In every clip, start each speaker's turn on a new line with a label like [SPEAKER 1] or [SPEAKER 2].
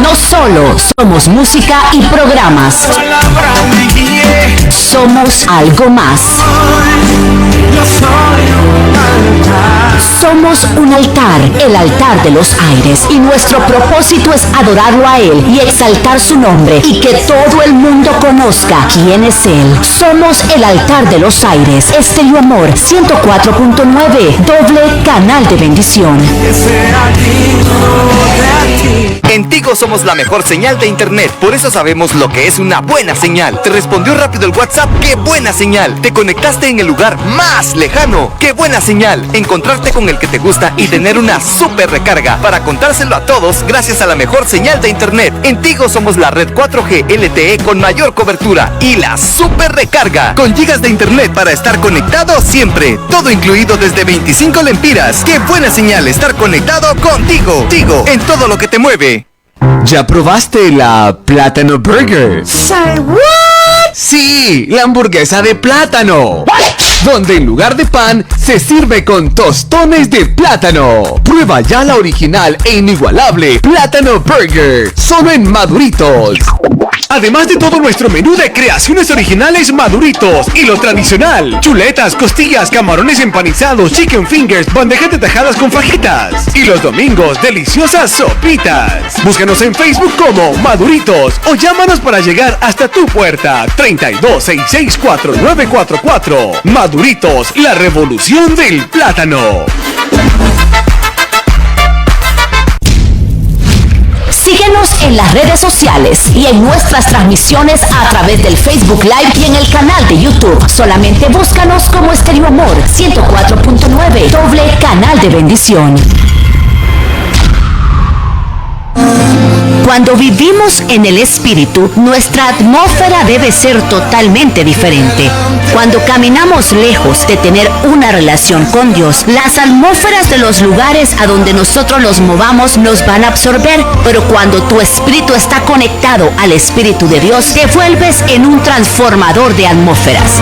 [SPEAKER 1] No solo somos música y programas, somos algo más. Somos un altar, el altar de los aires, y nuestro propósito es adorarlo a Él y exaltar su nombre y que todo el mundo conozca quién es Él. Somos el altar de los aires, Estéreo Amor 104.9, doble canal de bendición.
[SPEAKER 2] En Tigo somos la mejor señal de internet, por eso sabemos lo que es una buena señal. Te respondió rápido el WhatsApp, ¡qué buena señal! Te conectaste en el lugar más lejano, ¡qué buena señal! Encontrarte con el que te gusta y tener una super recarga para contárselo a todos gracias a la mejor señal de internet. En Tigo somos la red 4G LTE con mayor cobertura y la super recarga con gigas de internet para estar conectado siempre. Todo incluido desde 25 lempiras. ¡Qué buena señal estar conectado contigo! Tigo, en todo lo que te mueve.
[SPEAKER 3] ¿Ya probaste la Plátano Burger?
[SPEAKER 1] Say what?
[SPEAKER 3] Sí, la hamburguesa de plátano. Donde en lugar de pan se sirve con tostones de plátano. Prueba ya la original e inigualable Plátano Burger, solo en Maduritos. Además de todo nuestro menú de creaciones originales Maduritos y lo tradicional: chuletas, costillas, camarones empanizados, chicken fingers, bandejas de tajadas con fajitas. Y los domingos, deliciosas sopitas. Búscanos en Facebook como Maduritos o llámanos para llegar hasta tu puerta. 32664944. Maduritos, la revolución del plátano.
[SPEAKER 1] Síguenos en las redes sociales y en nuestras transmisiones a través del Facebook Live y en el canal de YouTube. Solamente búscanos como Estéreo Amor 104.9, doble canal de bendición. Cuando vivimos en el Espíritu, nuestra atmósfera debe ser totalmente diferente. Cuando caminamos lejos de tener una relación con Dios, las atmósferas de los lugares a donde nosotros los movamos nos van a absorber. Pero cuando tu espíritu está conectado al Espíritu de Dios, te vuelves en un transformador de atmósferas.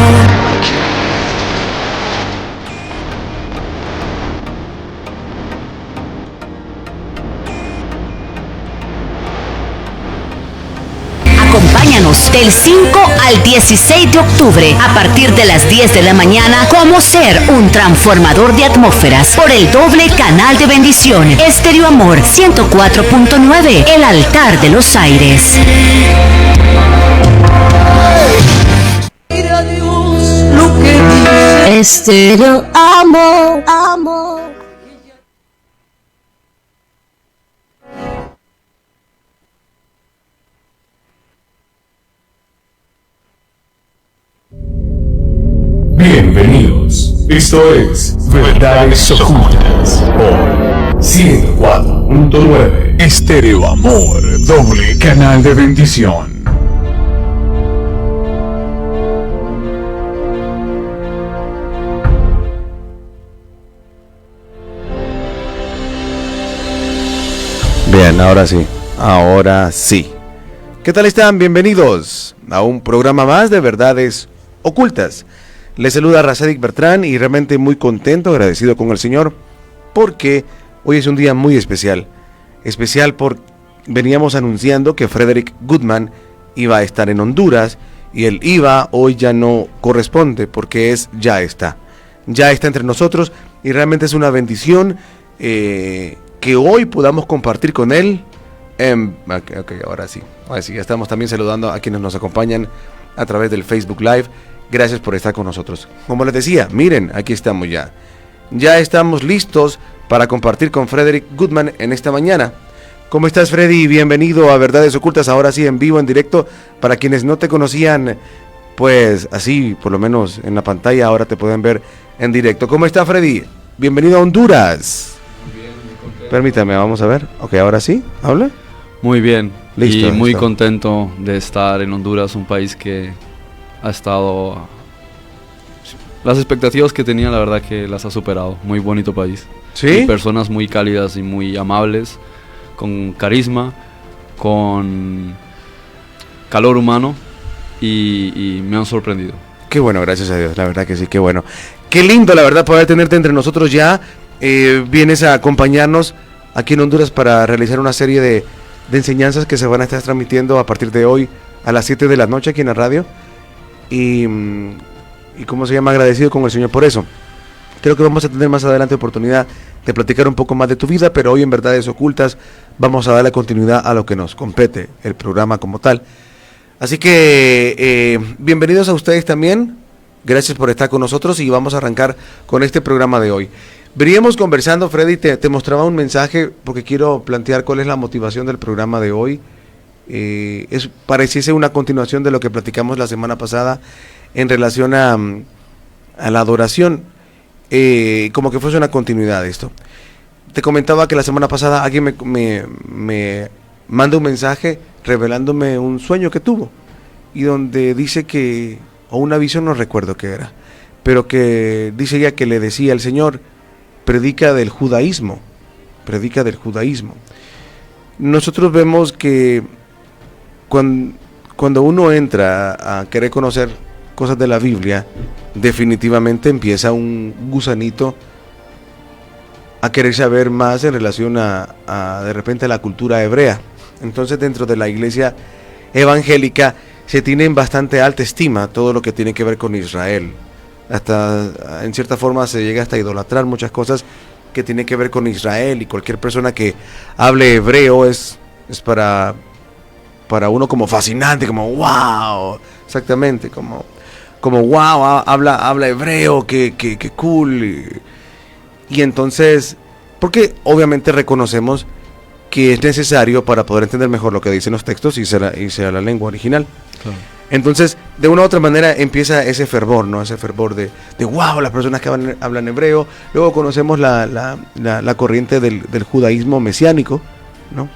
[SPEAKER 1] Acompáñanos del 5 al 16 de octubre a partir de las 10 de la mañana. Cómo ser un transformador de atmósferas por el doble canal de bendición. Estéreo Amor 104.9, el altar de los aires. Estéreo Amor, amor.
[SPEAKER 4] Bienvenidos, esto es Verdades Ocultas por 104.9 Estéreo Amor, doble canal de bendición.
[SPEAKER 3] Bien, ahora sí. ¿Qué tal están? Bienvenidos a un programa más de Verdades Ocultas. Les saluda Razadik Bertrán y realmente muy contento, agradecido con el Señor, porque hoy es un día muy especial. Especial porque veníamos anunciando que Frederick Goodman iba a estar en Honduras, y el IVA hoy ya no corresponde porque ya está entre nosotros, y realmente es una bendición que hoy podamos compartir con él. Ahora sí, ya estamos también saludando a quienes nos acompañan a través del Facebook Live. Gracias por estar con nosotros. Como les decía, miren, aquí estamos ya. Ya estamos listos para compartir con Frederick Goodman en esta mañana. ¿Cómo estás, Freddy? Bienvenido a Verdades Ocultas, ahora sí en vivo, en directo. Para quienes no te conocían, pues así, por lo menos en la pantalla, ahora te pueden ver en directo. ¿Cómo está, Freddy? Bienvenido a Honduras.
[SPEAKER 5] Muy bien, muy contento.
[SPEAKER 3] Permítame, vamos a ver. Ok, ahora sí, ¿habla?
[SPEAKER 5] Muy bien.
[SPEAKER 3] Listo,
[SPEAKER 5] y muy
[SPEAKER 3] listo.
[SPEAKER 5] contento de estar en Honduras, un país que ha estado... Las expectativas que tenía, la verdad que las ha superado. Muy bonito país.
[SPEAKER 3] ¿Sí?
[SPEAKER 5] Y personas muy cálidas y muy amables, con carisma, con calor humano, y me han sorprendido.
[SPEAKER 3] Qué bueno, gracias a Dios, la verdad que sí, qué bueno. Qué lindo, la verdad, poder tenerte entre nosotros ya. Vienes a acompañarnos aquí en Honduras para realizar una serie de enseñanzas que se van a estar transmitiendo a partir de hoy a las 7 de la noche aquí en la radio. Y ¿cómo se llama? Agradecido con el Señor por eso. Creo que vamos a tener más adelante oportunidad de platicar un poco más de tu vida, pero hoy en Verdades Ocultas vamos a darle continuidad a lo que nos compete, el programa como tal. Así que bienvenidos a ustedes también, gracias por estar con nosotros y vamos a arrancar con este programa de hoy. Veníamos conversando, Freddy, te mostraba un mensaje porque quiero plantear cuál es la motivación del programa de hoy. Pareciese una continuación de lo que platicamos la semana pasada en relación a la adoración. Como que fuese una continuidad de esto. Te comentaba que la semana pasada alguien me manda un mensaje revelándome un sueño que tuvo y donde dice que, o una visión, no recuerdo qué era, pero que dice ella que le decía el Señor, predica del judaísmo. Nosotros vemos que cuando uno entra a querer conocer cosas de la Biblia, definitivamente empieza un gusanito a querer saber más en relación a de repente a la cultura hebrea. Entonces dentro de la iglesia evangélica se tiene en bastante alta estima todo lo que tiene que ver con Israel. Hasta en cierta forma se llega hasta a idolatrar muchas cosas que tienen que ver con Israel, y cualquier persona que hable hebreo es para uno como fascinante, como wow, exactamente, como wow, habla hebreo, que cool. Y entonces, porque obviamente reconocemos que es necesario para poder entender mejor lo que dicen los textos y sea la lengua original. Claro. Entonces, de una u otra manera empieza ese fervor, ¿no? Ese fervor de wow, las personas que hablan hebreo. Luego conocemos la corriente del judaísmo mesiánico, ¿no?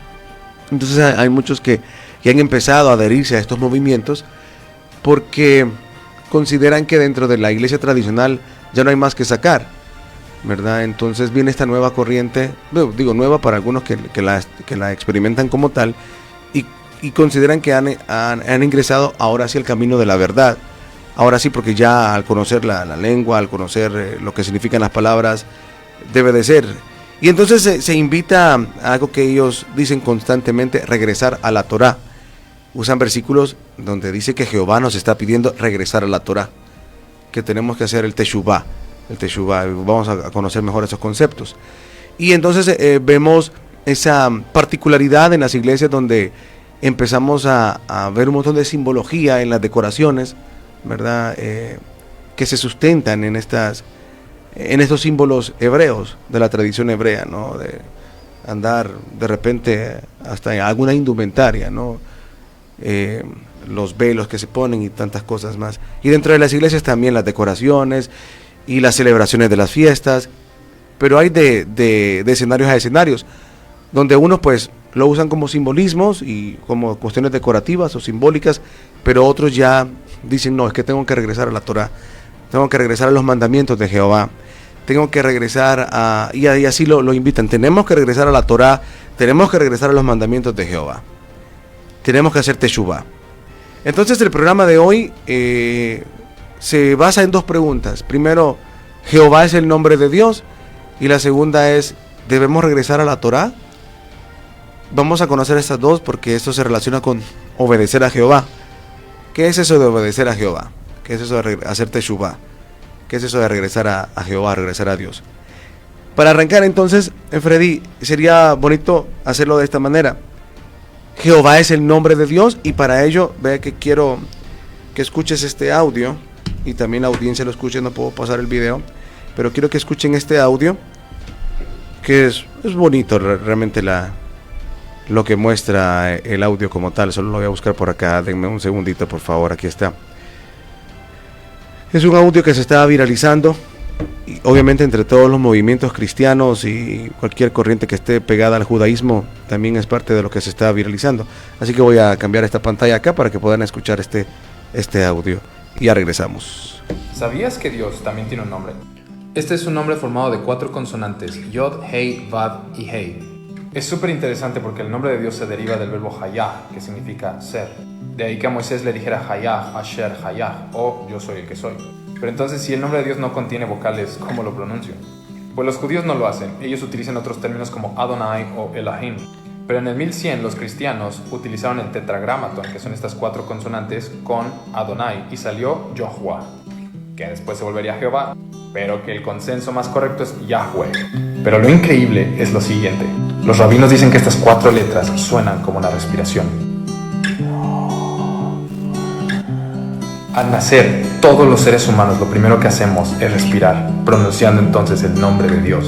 [SPEAKER 3] Entonces hay muchos que han empezado a adherirse a estos movimientos porque consideran que dentro de la iglesia tradicional ya no hay más que sacar, ¿verdad? Entonces viene esta nueva corriente, digo nueva para algunos que la experimentan como tal, y consideran que han ingresado ahora sí el camino de la verdad. Ahora sí, porque ya al conocer la lengua, al conocer lo que significan las palabras, debe de ser. Y entonces se invita a algo que ellos dicen constantemente, regresar a la Torá. Usan versículos donde dice que Jehová nos está pidiendo regresar a la Torá, que tenemos que hacer el teshuvá. Vamos a conocer mejor esos conceptos. Y entonces vemos esa particularidad en las iglesias donde empezamos a ver un montón de simbología en las decoraciones, ¿verdad? Que se sustentan en estos símbolos hebreos de la tradición hebrea, ¿no? De andar de repente hasta en alguna indumentaria, ¿no? Los velos que se ponen y tantas cosas más. Y dentro de las iglesias también las decoraciones y las celebraciones de las fiestas, pero hay de escenarios a escenarios, donde unos pues lo usan como simbolismos y como cuestiones decorativas o simbólicas, pero otros ya dicen, no, es que tengo que regresar a la Torá, tengo que regresar a los mandamientos de Jehová, tengo que regresar y así lo invitan, tenemos que regresar a la Torá, tenemos que regresar a los mandamientos de Jehová, tenemos que hacer teshuvá. Entonces el programa de hoy se basa en dos preguntas. Primero, ¿Jehová es el nombre de Dios? Y la segunda es, ¿debemos regresar a la Torá? Vamos a conocer estas dos porque esto se relaciona con obedecer a Jehová. ¿Qué es eso de obedecer a Jehová? ¿Qué es eso de hacer teshuvá? ¿Qué es eso de regresar a Jehová, regresar a Dios? Para arrancar entonces, Freddy, sería bonito hacerlo de esta manera. Jehová es el nombre de Dios, y para ello, vea que quiero que escuches este audio, y también la audiencia lo escuche, no puedo pasar el video, pero quiero que escuchen este audio, que es bonito realmente lo que muestra el audio como tal. Solo lo voy a buscar por acá, denme un segundito por favor, aquí está. Es un audio que se está viralizando, y obviamente entre todos los movimientos cristianos y cualquier corriente que esté pegada al judaísmo, también es parte de lo que se está viralizando. Así que voy a cambiar esta pantalla acá para que puedan escuchar este audio. Y ya regresamos.
[SPEAKER 6] ¿Sabías que Dios también tiene un nombre? Este es un nombre formado de 4 consonantes, Yod, Hei, Vav y Hei. Es súper interesante porque el nombre de Dios se deriva del verbo Hayah, que significa ser. De ahí que a Moisés le dijera Hayah, Asher, Hayah, o yo soy el que soy. Pero entonces, si el nombre de Dios no contiene vocales, ¿cómo lo pronuncio? Pues los judíos no lo hacen, ellos utilizan otros términos como Adonai o Elohim. Pero en el 1100 los cristianos utilizaron el tetragramaton, que son estas 4 consonantes, con Adonai, y salió Yahuwah, que después se volvería Jehová, pero que el consenso más correcto es Yahweh. Pero lo increíble es lo siguiente: los rabinos dicen que estas 4 letras suenan como una respiración. Al nacer, todos los seres humanos lo primero que hacemos es respirar, pronunciando entonces el nombre de Dios.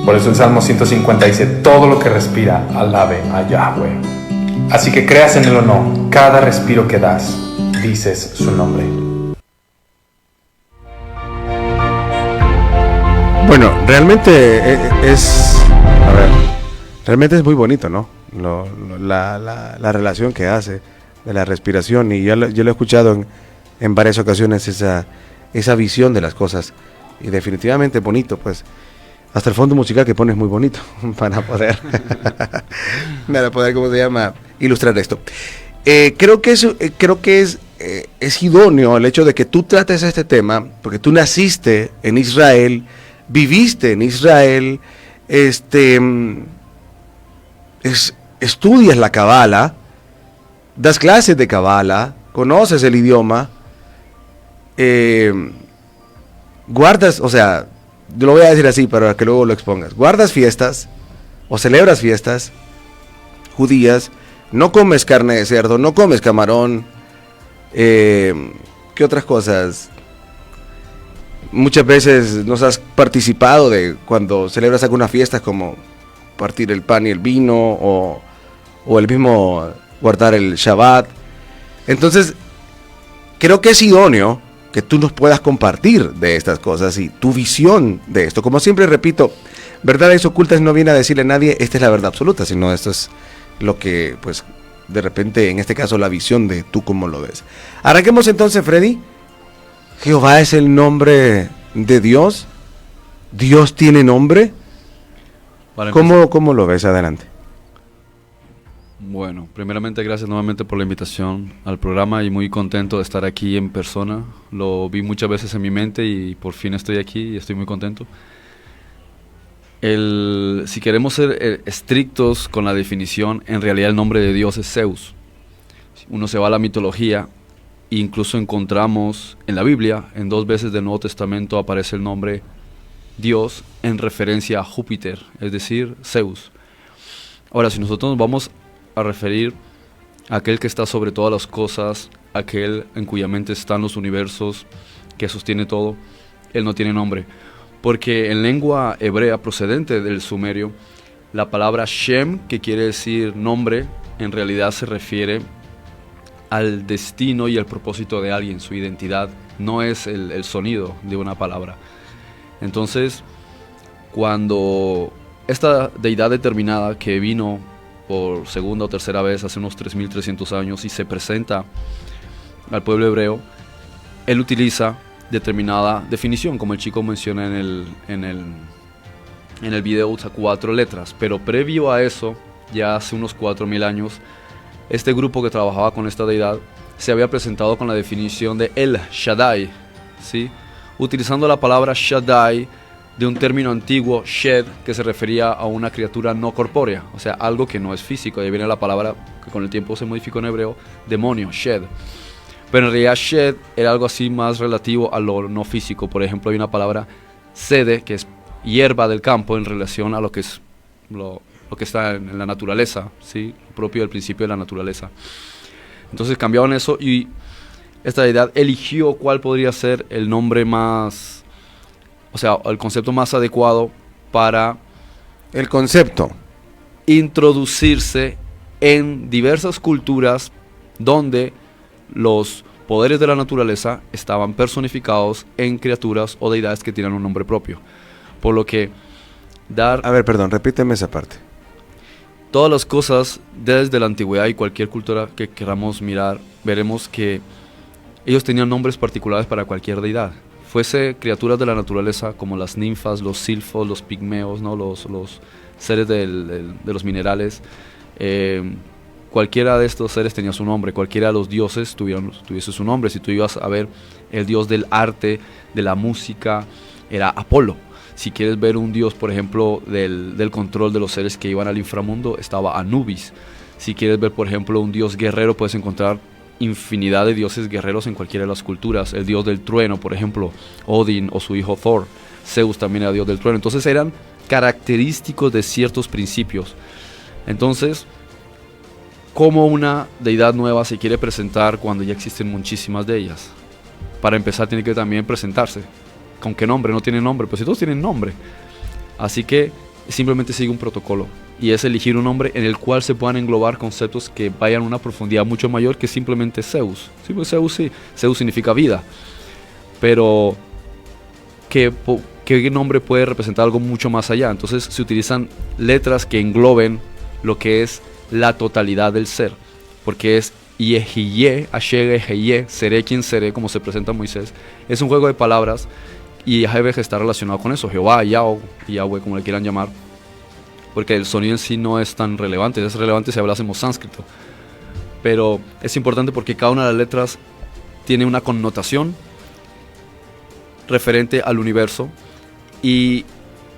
[SPEAKER 6] Por eso el Salmo 150 dice: todo lo que respira, alabe a Yahweh. Así que creas en él o no, cada respiro que das, dices su nombre.
[SPEAKER 3] Bueno, realmente realmente es muy bonito, ¿no? La relación que hace de la respiración, y yo lo he escuchado en varias ocasiones, esa visión de las cosas, y definitivamente bonito, pues. Hasta el fondo musical que pones muy bonito para poder, ¿cómo se llama?, ilustrar esto. Creo que es idóneo el hecho de que tú trates este tema, porque tú naciste en Israel, viviste en Israel, estudias la Kabbalah, das clases de Kabbalah, conoces el idioma, guardas, o sea, yo lo voy a decir así para que luego lo expongas. Guardas fiestas o celebras fiestas judías, no comes carne de cerdo, no comes camarón, ¿qué otras cosas? Muchas veces nos has participado de cuando celebras algunas fiestas, como partir el pan y el vino, o el mismo guardar el Shabbat. Entonces, creo que es idóneo que tú nos puedas compartir de estas cosas y tu visión de esto. Como siempre repito, Verdades Ocultas no viene a decirle a nadie esta es la verdad absoluta, sino esto es lo que, pues, de repente, en este caso, la visión de tú cómo lo ves. Arranquemos entonces, Freddy. ¿Jehová es el nombre de Dios? ¿Dios tiene nombre? ¿Cómo lo ves? Adelante.
[SPEAKER 5] Bueno, primeramente gracias nuevamente por la invitación al programa y muy contento de estar aquí en persona. Lo vi muchas veces en mi mente y por fin estoy aquí y estoy muy contento. Si queremos ser estrictos con la definición, en realidad el nombre de Dios es Zeus. Uno se va a la mitología e incluso encontramos en la Biblia, en 2 veces del Nuevo Testamento aparece el nombre Dios en referencia a Júpiter, es decir, Zeus. Ahora, si nosotros nos vamos a referir a aquel que está sobre todas las cosas, aquel en cuya mente están los universos, que sostiene todo, él no tiene nombre. Porque en lengua hebrea procedente del sumerio, la palabra Shem, que quiere decir nombre, en realidad se refiere al destino y al propósito de alguien, su identidad, no es el sonido de una palabra. Entonces, cuando esta deidad determinada que vino por segunda o tercera vez hace unos 3.300 años y se presenta al pueblo hebreo, él utiliza determinada definición, como el chico menciona en el video, usa 4 letras, pero previo a eso, ya hace unos 4.000 años, este grupo que trabajaba con esta deidad se había presentado con la definición de El Shaddai, ¿sí?, utilizando la palabra Shaddai de un término antiguo, Shed, que se refería a una criatura no corpórea, o sea, algo que no es físico. Ahí viene la palabra que con el tiempo se modificó en hebreo, demonio, Shed. Pero en realidad Shed era algo así más relativo a lo no físico. Por ejemplo, hay una palabra Sede, que es hierba del campo, en relación a lo que es lo que está en la naturaleza, ¿sí?, propio del principio de la naturaleza. Entonces cambiaban eso y esta deidad eligió cuál podría ser el nombre más, o sea, el concepto más adecuado para
[SPEAKER 3] el concepto
[SPEAKER 5] introducirse en diversas culturas donde los poderes de la naturaleza estaban personificados en criaturas o deidades que tienen un nombre propio. Por lo que
[SPEAKER 3] A ver, perdón, repíteme esa parte.
[SPEAKER 5] Todas las cosas desde la antigüedad y cualquier cultura que queramos mirar, veremos que ellos tenían nombres particulares para cualquier deidad. Fuese criaturas de la naturaleza como las ninfas, los silfos, los pigmeos, ¿no?, los seres de los minerales. Cualquiera de estos seres tenía su nombre, cualquiera de los dioses tuviese su nombre. Si tú ibas a ver el dios del arte, de la música, era Apolo. Si quieres ver un dios, por ejemplo, del control de los seres que iban al inframundo, estaba Anubis. Si quieres ver, por ejemplo, un dios guerrero, puedes encontrar infinidad de dioses guerreros en cualquiera de las culturas. El dios del trueno, por ejemplo, Odin o su hijo Thor. Zeus también era dios del trueno. Entonces eran característicos de ciertos principios. Entonces, ¿cómo una deidad nueva se quiere presentar cuando ya existen muchísimas de ellas? Para empezar tiene que también presentarse. ¿Con qué nombre? No tiene nombre, pues si todos tienen nombre. Así que simplemente sigue un protocolo. Y es elegir un nombre en el cual se puedan englobar conceptos que vayan a una profundidad mucho mayor que simplemente Zeus. Sí, pues Zeus sí. Zeus significa vida. Pero, ¿qué nombre puede representar algo mucho más allá? Entonces se utilizan letras que engloben lo que es la totalidad del ser. Porque es Yehiye, Ashege, Heye, seré quien seré, como se presenta Moisés. Es un juego de palabras y Yahweh está relacionado con eso. Jehová, Yahweh, como le quieran llamar. Porque el sonido en sí no es tan relevante. Es relevante si hablásemos sánscrito. Pero es importante porque cada una de las letras tiene una connotación referente al universo. Y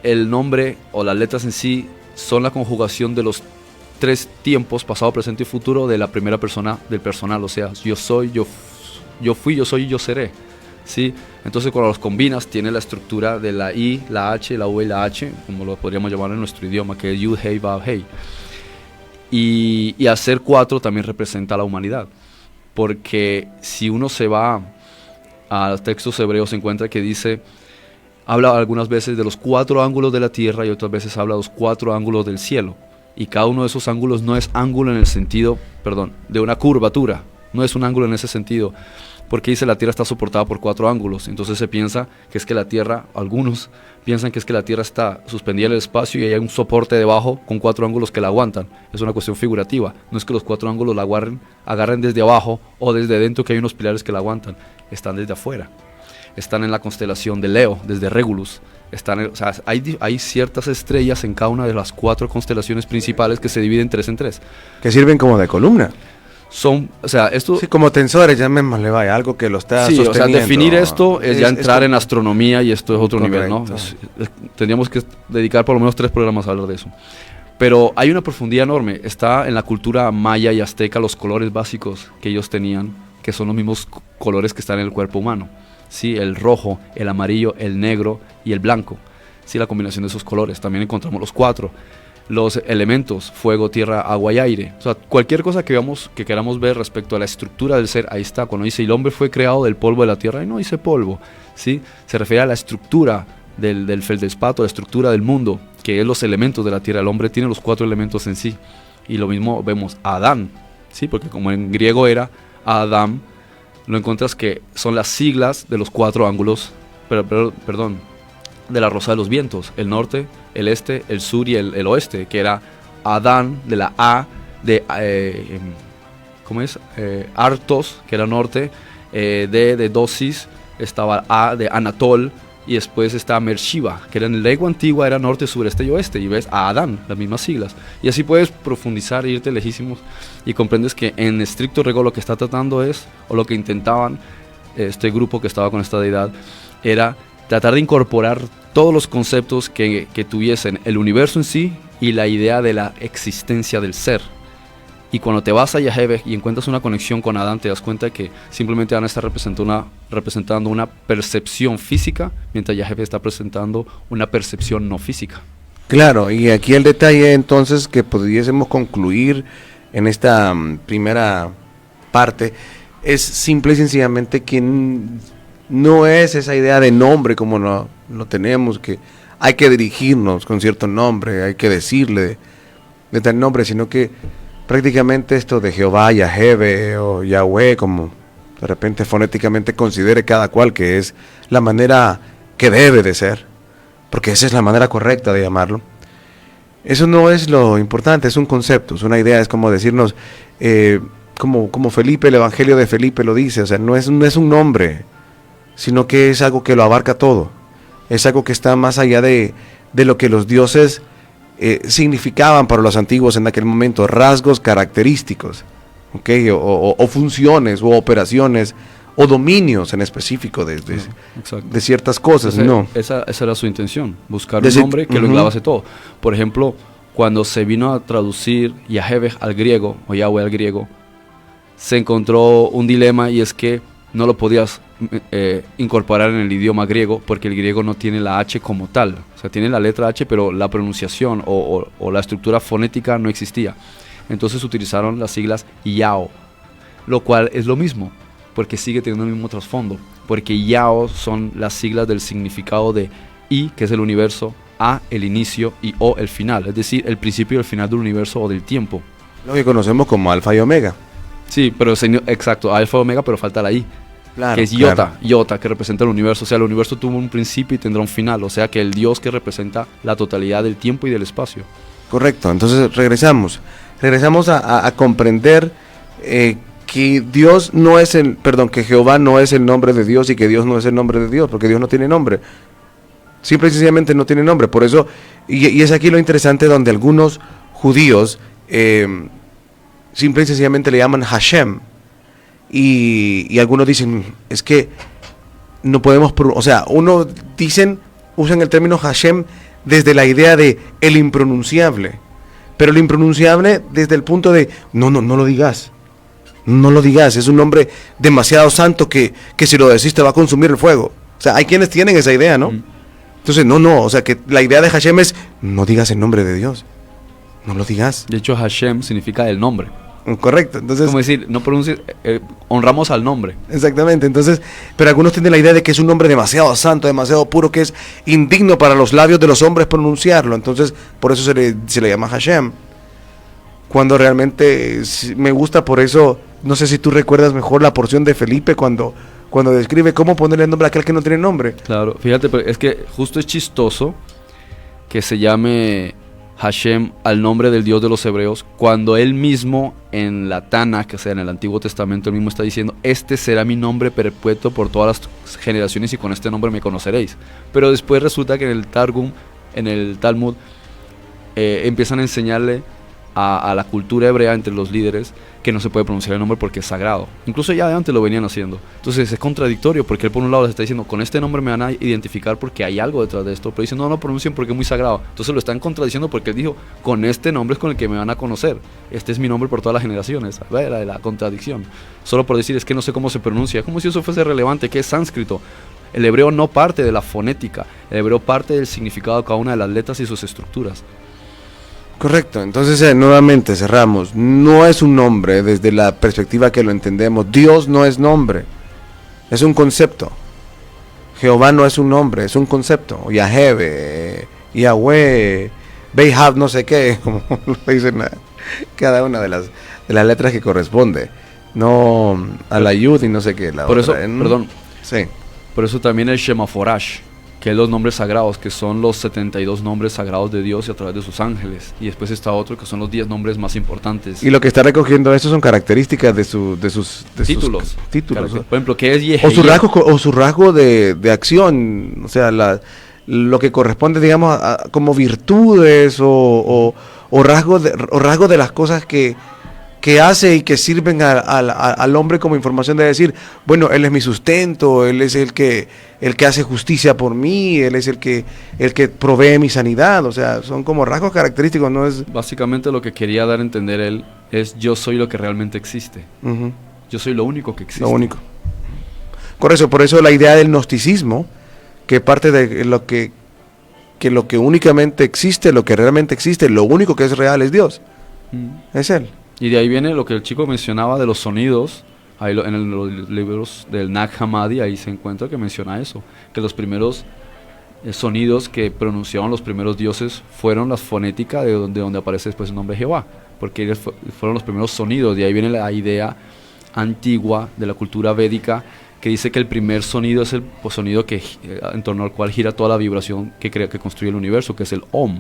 [SPEAKER 5] el nombre o las letras en sí son la conjugación de los 3 tiempos, pasado, presente y futuro, de la primera persona del personal. O sea, yo soy, yo fui, yo soy y yo seré. ¿Sí? Entonces cuando los combinas tiene la estructura de la I, la H, la V y la H, como lo podríamos llamar en nuestro idioma, que es Yud, Hei, Vav, Hei. Y al ser 4 también representa a la humanidad, porque si uno se va a los textos hebreos se encuentra que dice, habla algunas veces de los 4 ángulos de la tierra y otras veces habla de los 4 ángulos del cielo, y cada uno de esos ángulos no es ángulo en el sentido, de una curvatura, no es un ángulo en ese sentido, porque dice la tierra está soportada por 4 ángulos. Entonces se piensa que es que la tierra, algunos piensan que es que la tierra está suspendida en el espacio y hay un soporte debajo con 4 ángulos que la aguantan. Es una cuestión figurativa, no es que los 4 ángulos la agarren desde abajo o desde dentro, que hay unos pilares que la aguantan, están desde afuera. Están en la constelación de Leo, desde Regulus. Hay ciertas estrellas en cada una de las 4 constelaciones principales que se dividen 3 en 3.
[SPEAKER 3] Que sirven como de columna.
[SPEAKER 5] Esto...
[SPEAKER 3] Sí, como tensores, llamémosle, vaya, algo que lo está sosteniendo.
[SPEAKER 5] Sí, definir esto es ya entrar en astronomía y esto es otro nivel, ¿no? Tendríamos que dedicar por lo menos 3 programas a hablar de eso. Pero hay una profundidad enorme. Está en la cultura maya y azteca los colores básicos que ellos tenían, que son los mismos colores que están en el cuerpo humano. Sí, el rojo, el amarillo, el negro y el blanco. Sí, la combinación de esos colores. También encontramos los 4. Los elementos, fuego, tierra, agua y aire. O sea, cualquier cosa que queramos ver respecto a la estructura del ser, ahí está. Cuando dice el hombre fue creado del polvo de la tierra, y no dice polvo, ¿sí? Se refiere a la estructura del feldespato, la estructura del mundo, que es los elementos de la tierra. El hombre tiene los 4 elementos en sí. Y lo mismo vemos a Adán, ¿sí? Porque como en griego era Adam, lo encuentras que son las siglas de los 4 ángulos, de la rosa de los vientos, el norte, el este, el sur y el oeste, que era Adán, de la A, de Artos, que era norte, de Dosis, estaba A de Anatol, y después está Mershiva, que era en lengua antigua, era norte, sureste y oeste, y ves a Adán, las mismas siglas. Y así puedes profundizar e irte lejísimos, y comprendes que en estricto rigor lo que está tratando es, o lo que intentaban este grupo que estaba con esta deidad, era tratar de incorporar todos los conceptos que tuviesen el universo en sí y la idea de la existencia del ser. Y cuando te vas a Yahweh y encuentras una conexión con Adán, te das cuenta que simplemente Adán está representando una percepción física, mientras Yahweh está presentando una percepción no física.
[SPEAKER 3] Claro, y aquí el detalle entonces que pudiésemos concluir en esta primera parte es simple y sencillamente que no es esa idea de nombre como lo tenemos, que hay que dirigirnos con cierto nombre, hay que decirle de tal nombre, sino que prácticamente esto de Jehová, Yahweh o Yahweh, como de repente fonéticamente considere cada cual, que es la manera que debe de ser, porque esa es la manera correcta de llamarlo. Eso no es lo importante, es un concepto, es una idea, es como decirnos, como Felipe, el Evangelio de Felipe lo dice, o sea, no es un nombre, sino que es algo que lo abarca todo, es algo que está más allá de lo que los dioses significaban para los antiguos en aquel momento, rasgos característicos, ¿okay? o funciones, o operaciones, o dominios en específico
[SPEAKER 5] Exacto.
[SPEAKER 3] de ciertas cosas,
[SPEAKER 5] Entonces,
[SPEAKER 3] no.
[SPEAKER 5] esa era su intención, buscar
[SPEAKER 3] Desde-
[SPEAKER 5] un nombre que lo englobase todo. Por ejemplo, cuando se vino a traducir Yahweh al griego, o Yahweh al griego, se encontró un dilema, y es que no lo podías incorporar en el idioma griego, porque el griego no tiene la H como tal. O sea, tiene la letra H, pero la pronunciación o la estructura fonética no existía. Entonces utilizaron las siglas Yao, lo cual es lo mismo, porque sigue teniendo el mismo trasfondo, porque Yao son las siglas del significado de I, que es el universo, A, el inicio, y O, el final, es decir, el principio y el final del universo o del tiempo.
[SPEAKER 3] Lo que conocemos como alfa y omega.
[SPEAKER 5] Sí, pero exacto, Alfa y Omega, pero falta la I,
[SPEAKER 3] Claro,
[SPEAKER 5] que es Iota, que representa el universo. O sea, el universo tuvo un principio y tendrá un final, o sea que el Dios que representa la totalidad del tiempo y del espacio.
[SPEAKER 3] Correcto, entonces regresamos a comprender que Dios no es que Jehová no es el nombre de Dios y que Dios no es el nombre de Dios, porque Dios no tiene nombre. Simple y sencillamente no tiene nombre. Por eso, y es aquí lo interesante, donde algunos judíos simple y sencillamente le llaman Hashem, y algunos dicen, es que no podemos, o sea, usan el término Hashem desde la idea de el impronunciable, pero el impronunciable desde el punto de, no lo digas, es un nombre demasiado santo que si lo decís te va a consumir el fuego. O sea, hay quienes tienen esa idea, ¿no? Entonces, o sea, que la idea de Hashem es, no digas el nombre de Dios, no lo digas.
[SPEAKER 5] De hecho, Hashem significa el nombre.
[SPEAKER 3] Correcto, entonces...
[SPEAKER 5] Como decir, no pronuncies, honramos al nombre.
[SPEAKER 3] Exactamente, entonces, pero algunos tienen la idea de que es un nombre demasiado santo, demasiado puro, que es indigno para los labios de los hombres pronunciarlo, entonces por eso se le llama Hashem, cuando realmente me gusta. Por eso, no sé si tú recuerdas mejor la porción de Felipe cuando describe cómo ponerle nombre a aquel que no tiene nombre.
[SPEAKER 5] Claro, fíjate, pero es que justo es chistoso que se llame Hashem al nombre del Dios de los hebreos, cuando él mismo en la Tanaj, que sea en el Antiguo Testamento, él mismo está diciendo, este será mi nombre perpetuo por todas las generaciones y con este nombre me conoceréis. Pero después resulta que en el Targum, en el Talmud, empiezan a enseñarle a la cultura hebrea entre los líderes que no se puede pronunciar el nombre porque es sagrado. Incluso ya de antes lo venían haciendo. Entonces es contradictorio, porque él por un lado les está diciendo, con este nombre me van a identificar porque hay algo detrás de esto, pero dicen, no lo pronuncien porque es muy sagrado. Entonces lo están contradiciendo porque él dijo, con este nombre es con el que me van a conocer. Este es mi nombre por todas las generaciones. La contradicción. Solo por decir, es que no sé cómo se pronuncia. Como si eso fuese relevante, que es sánscrito. El hebreo no parte de la fonética. El hebreo parte del significado de cada una de las letras y sus estructuras.
[SPEAKER 3] Correcto, entonces nuevamente cerramos, no es un nombre desde la perspectiva que lo entendemos. Dios no es nombre, es un concepto. Jehová no es un nombre, es un concepto. Yahweh, Yahweh, Behab, no sé qué, como lo dicen cada una de las letras que corresponde. No a la Yud y no sé qué.
[SPEAKER 5] Por eso, perdón.
[SPEAKER 3] Sí.
[SPEAKER 5] Por eso también el Shemaforash, que es los nombres sagrados, que son los 72 nombres sagrados de Dios y a través de sus ángeles. Y después está otro que son los 10 nombres más importantes.
[SPEAKER 3] Y lo que está recogiendo esto son características de sus
[SPEAKER 5] títulos.
[SPEAKER 3] ¿No?
[SPEAKER 5] Por ejemplo, ¿qué es Yehiel?
[SPEAKER 3] O su rasgo de acción, o sea, lo que corresponde, digamos, como virtudes o rasgo de las cosas que hace y que sirven al hombre como información de decir, bueno, él es mi sustento, él es el que hace justicia por mí, él es el que provee mi sanidad. O sea, son como rasgos característicos, no es...
[SPEAKER 5] Básicamente lo que quería dar a entender él es, yo soy lo que realmente existe.
[SPEAKER 3] Uh-huh.
[SPEAKER 5] Yo soy lo único que existe.
[SPEAKER 3] Lo único. Por eso la idea del gnosticismo, que parte de lo que únicamente existe, lo que realmente existe, lo único que es real es Dios. Es Él.
[SPEAKER 5] Y de ahí viene lo que el chico mencionaba de los sonidos. Ahí en los libros del Nag Hammadi, ahí se encuentra que menciona eso, que los primeros sonidos que pronunciaban los primeros dioses fueron la fonética de donde aparece después el nombre Jehová, porque ellos fueron los primeros sonidos. De ahí viene la idea antigua de la cultura védica, que dice que el primer sonido es el sonido en torno al cual gira toda la vibración que construye el universo, que es el Om.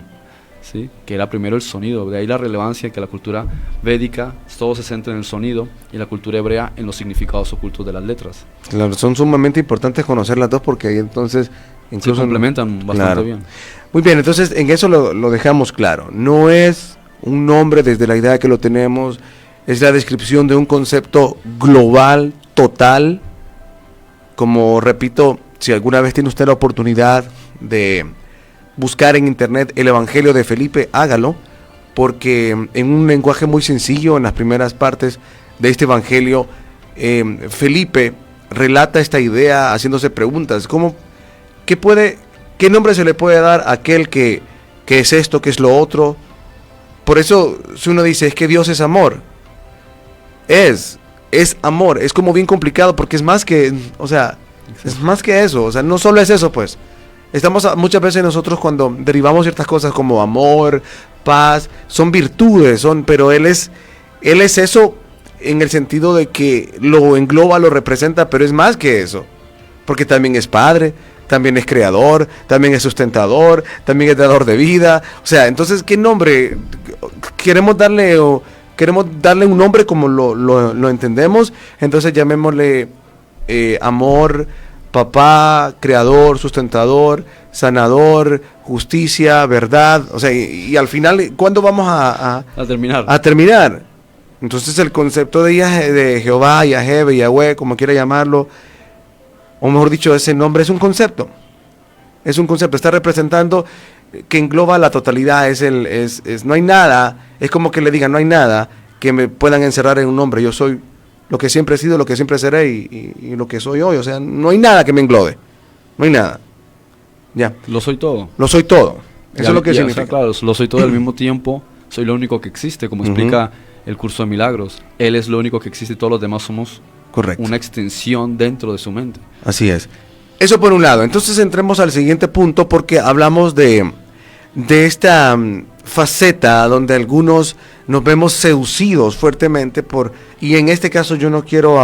[SPEAKER 5] ¿Sí? Que era primero el sonido. De ahí la relevancia que la cultura védica todo se centra en el sonido y la cultura hebrea en los significados ocultos de las letras.
[SPEAKER 3] Claro, son sumamente importantes conocer las dos, porque ahí entonces incluso
[SPEAKER 5] se complementan bastante bien.
[SPEAKER 3] Muy bien, entonces en eso lo dejamos claro. No es un nombre desde la idea que lo tenemos, es la descripción de un concepto global, total, Como repito, si alguna vez tiene usted la oportunidad de buscar en internet el Evangelio de Felipe, hágalo, porque en un lenguaje muy sencillo, en las primeras partes de este Evangelio, Felipe relata esta idea haciéndose preguntas. ¿Qué nombre se le puede dar a aquel que es esto, que es lo otro? Por eso, si uno dice, es que Dios es amor, es amor, es como bien complicado, porque es más que, es más que eso, no solo es eso, pues. Muchas veces nosotros cuando derivamos ciertas cosas como amor, paz, son virtudes, pero Él es eso en el sentido de que lo engloba, lo representa, pero es más que eso, porque también es Padre, también es creador, también es sustentador, también es dador de vida. Entonces, ¿qué nombre queremos darle un nombre como lo entendemos? Entonces llamémosle amor, papá, creador, sustentador, sanador, justicia, verdad. Y al final, ¿cuándo vamos a
[SPEAKER 5] terminar?
[SPEAKER 3] A terminar. Entonces el concepto de Jehová, Yahvé, Yahweh, como quiera llamarlo, o mejor dicho, ese nombre es un concepto. Es un concepto, está representando que engloba la totalidad. No hay nada, es como que le digan, no hay nada que me puedan encerrar en un nombre. Yo soy lo que siempre he sido, lo que siempre seré y lo que soy hoy. No hay nada que me englobe. No hay nada. Ya.
[SPEAKER 5] Lo soy todo.
[SPEAKER 3] Lo soy todo. Eso es lo que significa.
[SPEAKER 5] Claro, lo soy todo al mismo tiempo. Soy lo único que existe, como explica el curso de milagros. Él es lo único que existe y todos los demás somos una extensión dentro de su mente.
[SPEAKER 3] Así es. Eso por un lado. Entonces entremos al siguiente punto, porque hablamos de esta faceta donde algunos nos vemos seducidos fuertemente y en este caso yo no quiero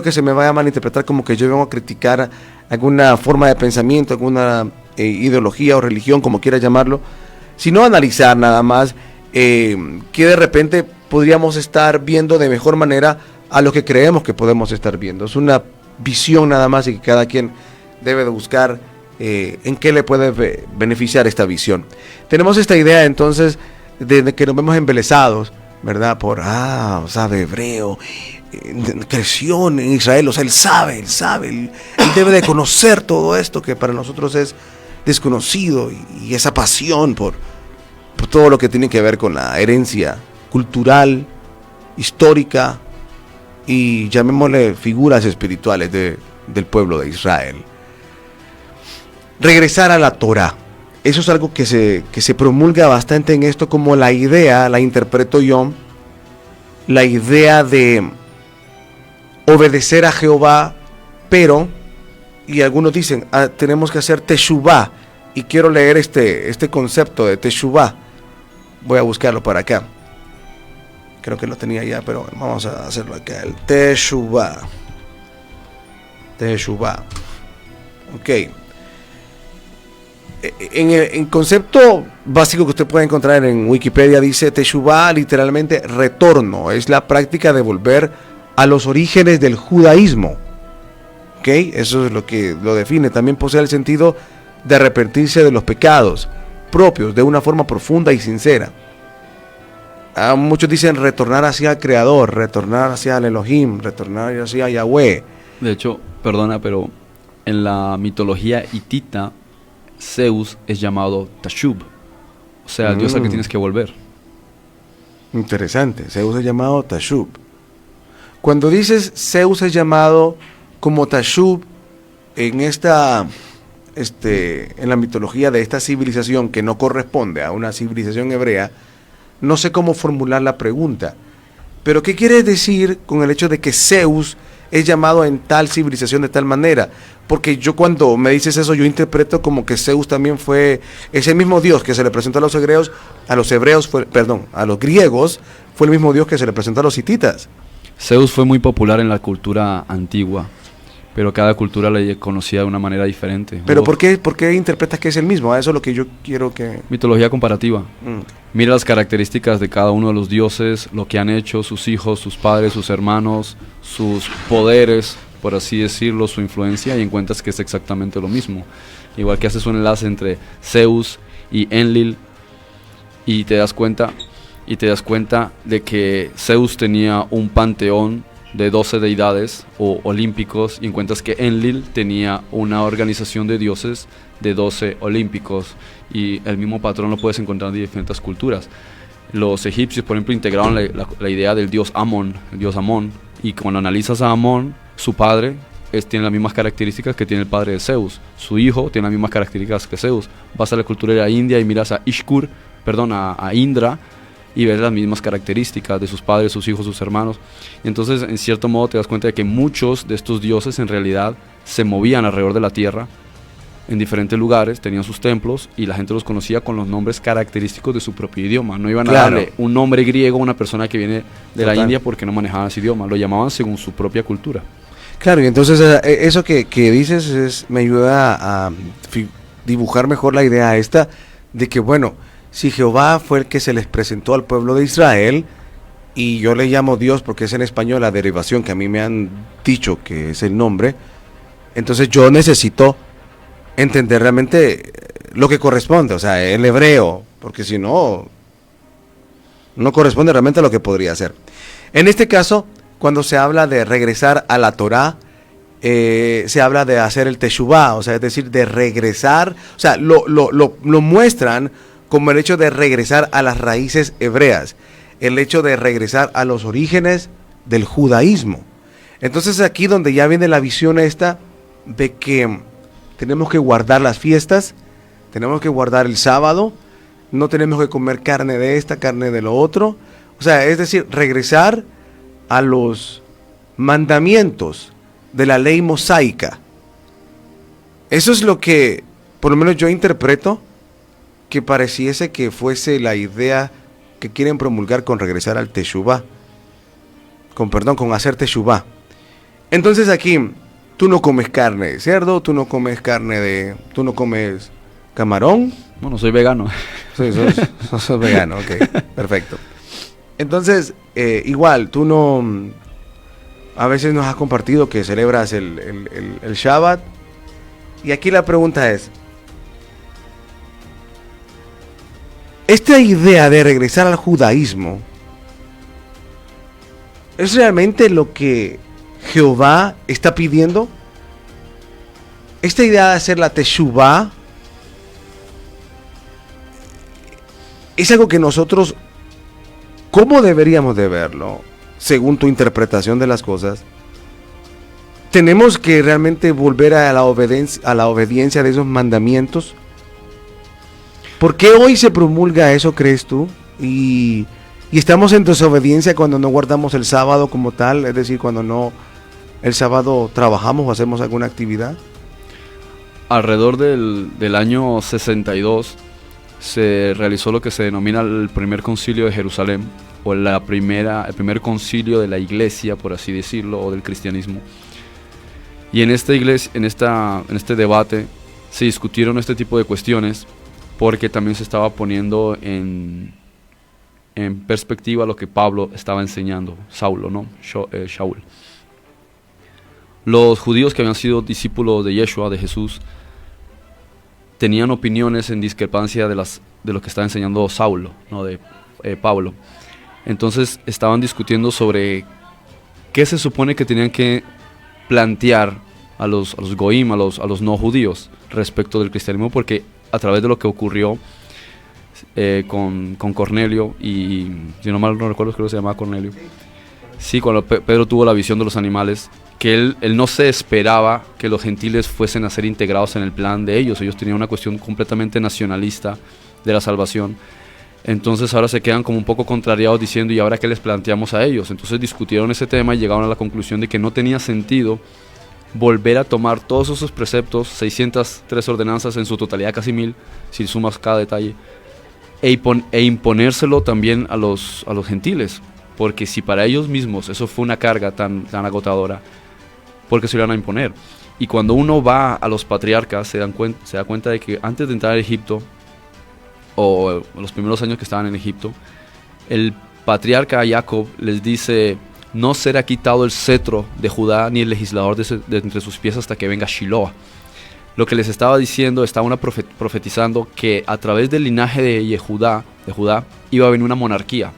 [SPEAKER 3] que se me vaya a malinterpretar como que yo vengo a criticar alguna forma de pensamiento, alguna ideología o religión, como quiera llamarlo, sino analizar nada más que de repente podríamos estar viendo de mejor manera a lo que creemos que podemos estar viendo. Es una visión nada más y que cada quien debe de buscar en qué le puede beneficiar esta visión. Tenemos esta idea entonces de que nos vemos embelesados, ¿verdad? Sabe hebreo, creció en Israel, él sabe, él debe de conocer todo esto que para nosotros es desconocido, y esa pasión por todo lo que tiene que ver con la herencia cultural, histórica y llamémosle figuras espirituales del pueblo de Israel. Regresar a la Torá. Eso es algo que se promulga bastante en esto como la idea, la interpreto yo, la idea de obedecer a Jehová, y algunos dicen, tenemos que hacer teshuvá, y quiero leer este concepto de teshuvá. Voy a buscarlo por acá. Creo que lo tenía ya, pero vamos a hacerlo acá. El teshuvá. Ok. En concepto básico que usted puede encontrar en Wikipedia, dice teshuvá literalmente retorno. Es la práctica de volver a los orígenes del judaísmo. Ok, eso es lo que lo define. También posee el sentido de arrepentirse de los pecados propios de una forma profunda y sincera. Muchos dicen retornar hacia el Creador, retornar hacia el Elohim, retornar hacia Yahweh.
[SPEAKER 5] De hecho, perdona, pero en la mitología hitita, Zeus es llamado Tashub, o sea, el dios al que tienes que volver.
[SPEAKER 3] Interesante, Zeus es llamado Tashub. Cuando dices Zeus es llamado como Tashub en en la mitología de esta civilización que no corresponde a una civilización hebrea, no sé cómo formular la pregunta, pero ¿qué quiere decir con el hecho de que Zeus es llamado en tal civilización de tal manera? Porque yo cuando me dices eso, yo interpreto como que Zeus también fue ese mismo dios que se le presentó a los griegos, fue el mismo dios que se le presentó a los hititas.
[SPEAKER 5] Zeus fue muy popular en la cultura antigua, pero cada cultura le conocía de una manera diferente.
[SPEAKER 3] ¿Pero por qué interpretas que es el mismo? Eso es lo que yo quiero que...
[SPEAKER 5] Mitología comparativa. Mira las características de cada uno de los dioses, lo que han hecho sus hijos, sus padres, sus hermanos, sus poderes, por así decirlo, su influencia, y encuentras que es exactamente lo mismo. Igual que haces un enlace entre Zeus y Enlil, y te das cuenta de que Zeus tenía un panteón de 12 deidades o olímpicos, y encuentras que Enlil tenía una organización de dioses de 12 olímpicos, y el mismo patrón lo puedes encontrar en diferentes culturas. Los egipcios, por ejemplo, integraron la idea del dios Amón, el dios Amón, y cuando analizas a Amón, su padre tiene las mismas características que tiene el padre de Zeus, su hijo tiene las mismas características que Zeus. Vas a la cultura de la India y miras a a Indra, y ves las mismas características de sus padres, sus hijos, sus hermanos. Y entonces, en cierto modo, te das cuenta de que muchos de estos dioses en realidad se movían alrededor de la tierra, en diferentes lugares, tenían sus templos, y la gente los conocía con los nombres característicos de su propio idioma. No iban a darle un nombre griego a una persona que viene de la India porque no manejaban ese idioma, lo llamaban según su propia cultura.
[SPEAKER 3] Claro, y entonces eso que dices me ayuda a dibujar mejor la idea esta de que, bueno, si Jehová fue el que se les presentó al pueblo de Israel, y yo le llamo Dios porque es en español la derivación que a mí me han dicho que es el nombre, entonces yo necesito entender realmente lo que corresponde, o sea, el hebreo, porque si no, no corresponde realmente a lo que podría ser. En este caso, cuando se habla de regresar a la Torá, se habla de hacer el teshuvá, o sea, es decir, de regresar, o sea, lo muestran como el hecho de regresar a las raíces hebreas, el hecho de regresar a los orígenes del judaísmo. Entonces aquí donde ya viene la visión esta de que tenemos que guardar las fiestas, tenemos que guardar el sábado, no tenemos que comer carne de esta, carne de lo otro, o sea, es decir, regresar a los mandamientos de la ley mosaica. Eso es lo que, por lo menos yo interpreto, que pareciese que fuese la idea que quieren promulgar con regresar al teshuvá, con hacer teshuvá. Entonces aquí, tú no comes carne de cerdo, tú no comes camarón.
[SPEAKER 5] Bueno, soy vegano.
[SPEAKER 3] Sí, sos vegano, ok, perfecto. Entonces, igual, tú no, a veces nos has compartido que celebras el Shabbat, y aquí la pregunta es, esta idea de regresar al judaísmo, ¿es realmente lo que Jehová está pidiendo? Esta idea de hacer la teshuvá es algo que nosotros, ¿cómo deberíamos de verlo? Según tu interpretación de las cosas, ¿tenemos que realmente volver a la obediencia de esos mandamientos? ¿Por qué hoy se promulga eso, crees tú? Y estamos en desobediencia cuando no guardamos el sábado como tal, es decir, cuando no el sábado trabajamos o hacemos alguna actividad.
[SPEAKER 5] Alrededor del año 62 se realizó lo que se denomina el primer concilio de Jerusalén, o el primer concilio de la iglesia, por así decirlo, o del cristianismo. Y en esta iglesia, en este debate, se discutieron este tipo de cuestiones, porque también se estaba poniendo en perspectiva lo que Pablo estaba enseñando, Saulo, ¿no? Shaul. Los judíos que habían sido discípulos de Yeshua, de Jesús, tenían opiniones en discrepancia de lo que estaba enseñando Saulo, ¿no? De Pablo. Entonces estaban discutiendo sobre qué se supone que tenían que plantear a los goim, a los no judíos respecto del cristianismo, porque a través de lo que ocurrió con Cornelio, y si no mal no recuerdo, creo que se llamaba Cornelio. Sí, cuando Pedro tuvo la visión de los animales, que él no se esperaba que los gentiles fuesen a ser integrados en el plan de ellos. Ellos tenían una cuestión completamente nacionalista de la salvación. Entonces ahora se quedan como un poco contrariados diciendo, ¿y ahora qué les planteamos a ellos? Entonces discutieron ese tema y llegaron a la conclusión de que no tenía sentido volver a tomar todos esos preceptos, 603 ordenanzas en su totalidad, casi 1000, si sumas cada detalle, e imponérselo también a los gentiles, porque si para ellos mismos eso fue una carga tan agotadora, ¿por qué se lo van a imponer? Y cuando uno va a los patriarcas se da cuenta de que antes de entrar a Egipto, o los primeros años que estaban en Egipto, el patriarca Jacob les dice: no será quitado el cetro de Judá ni el legislador de entre sus pies hasta que venga Shiloh. Lo que les estaba diciendo, estaban profetizando que a través del linaje de Judá iba a venir una monarquía,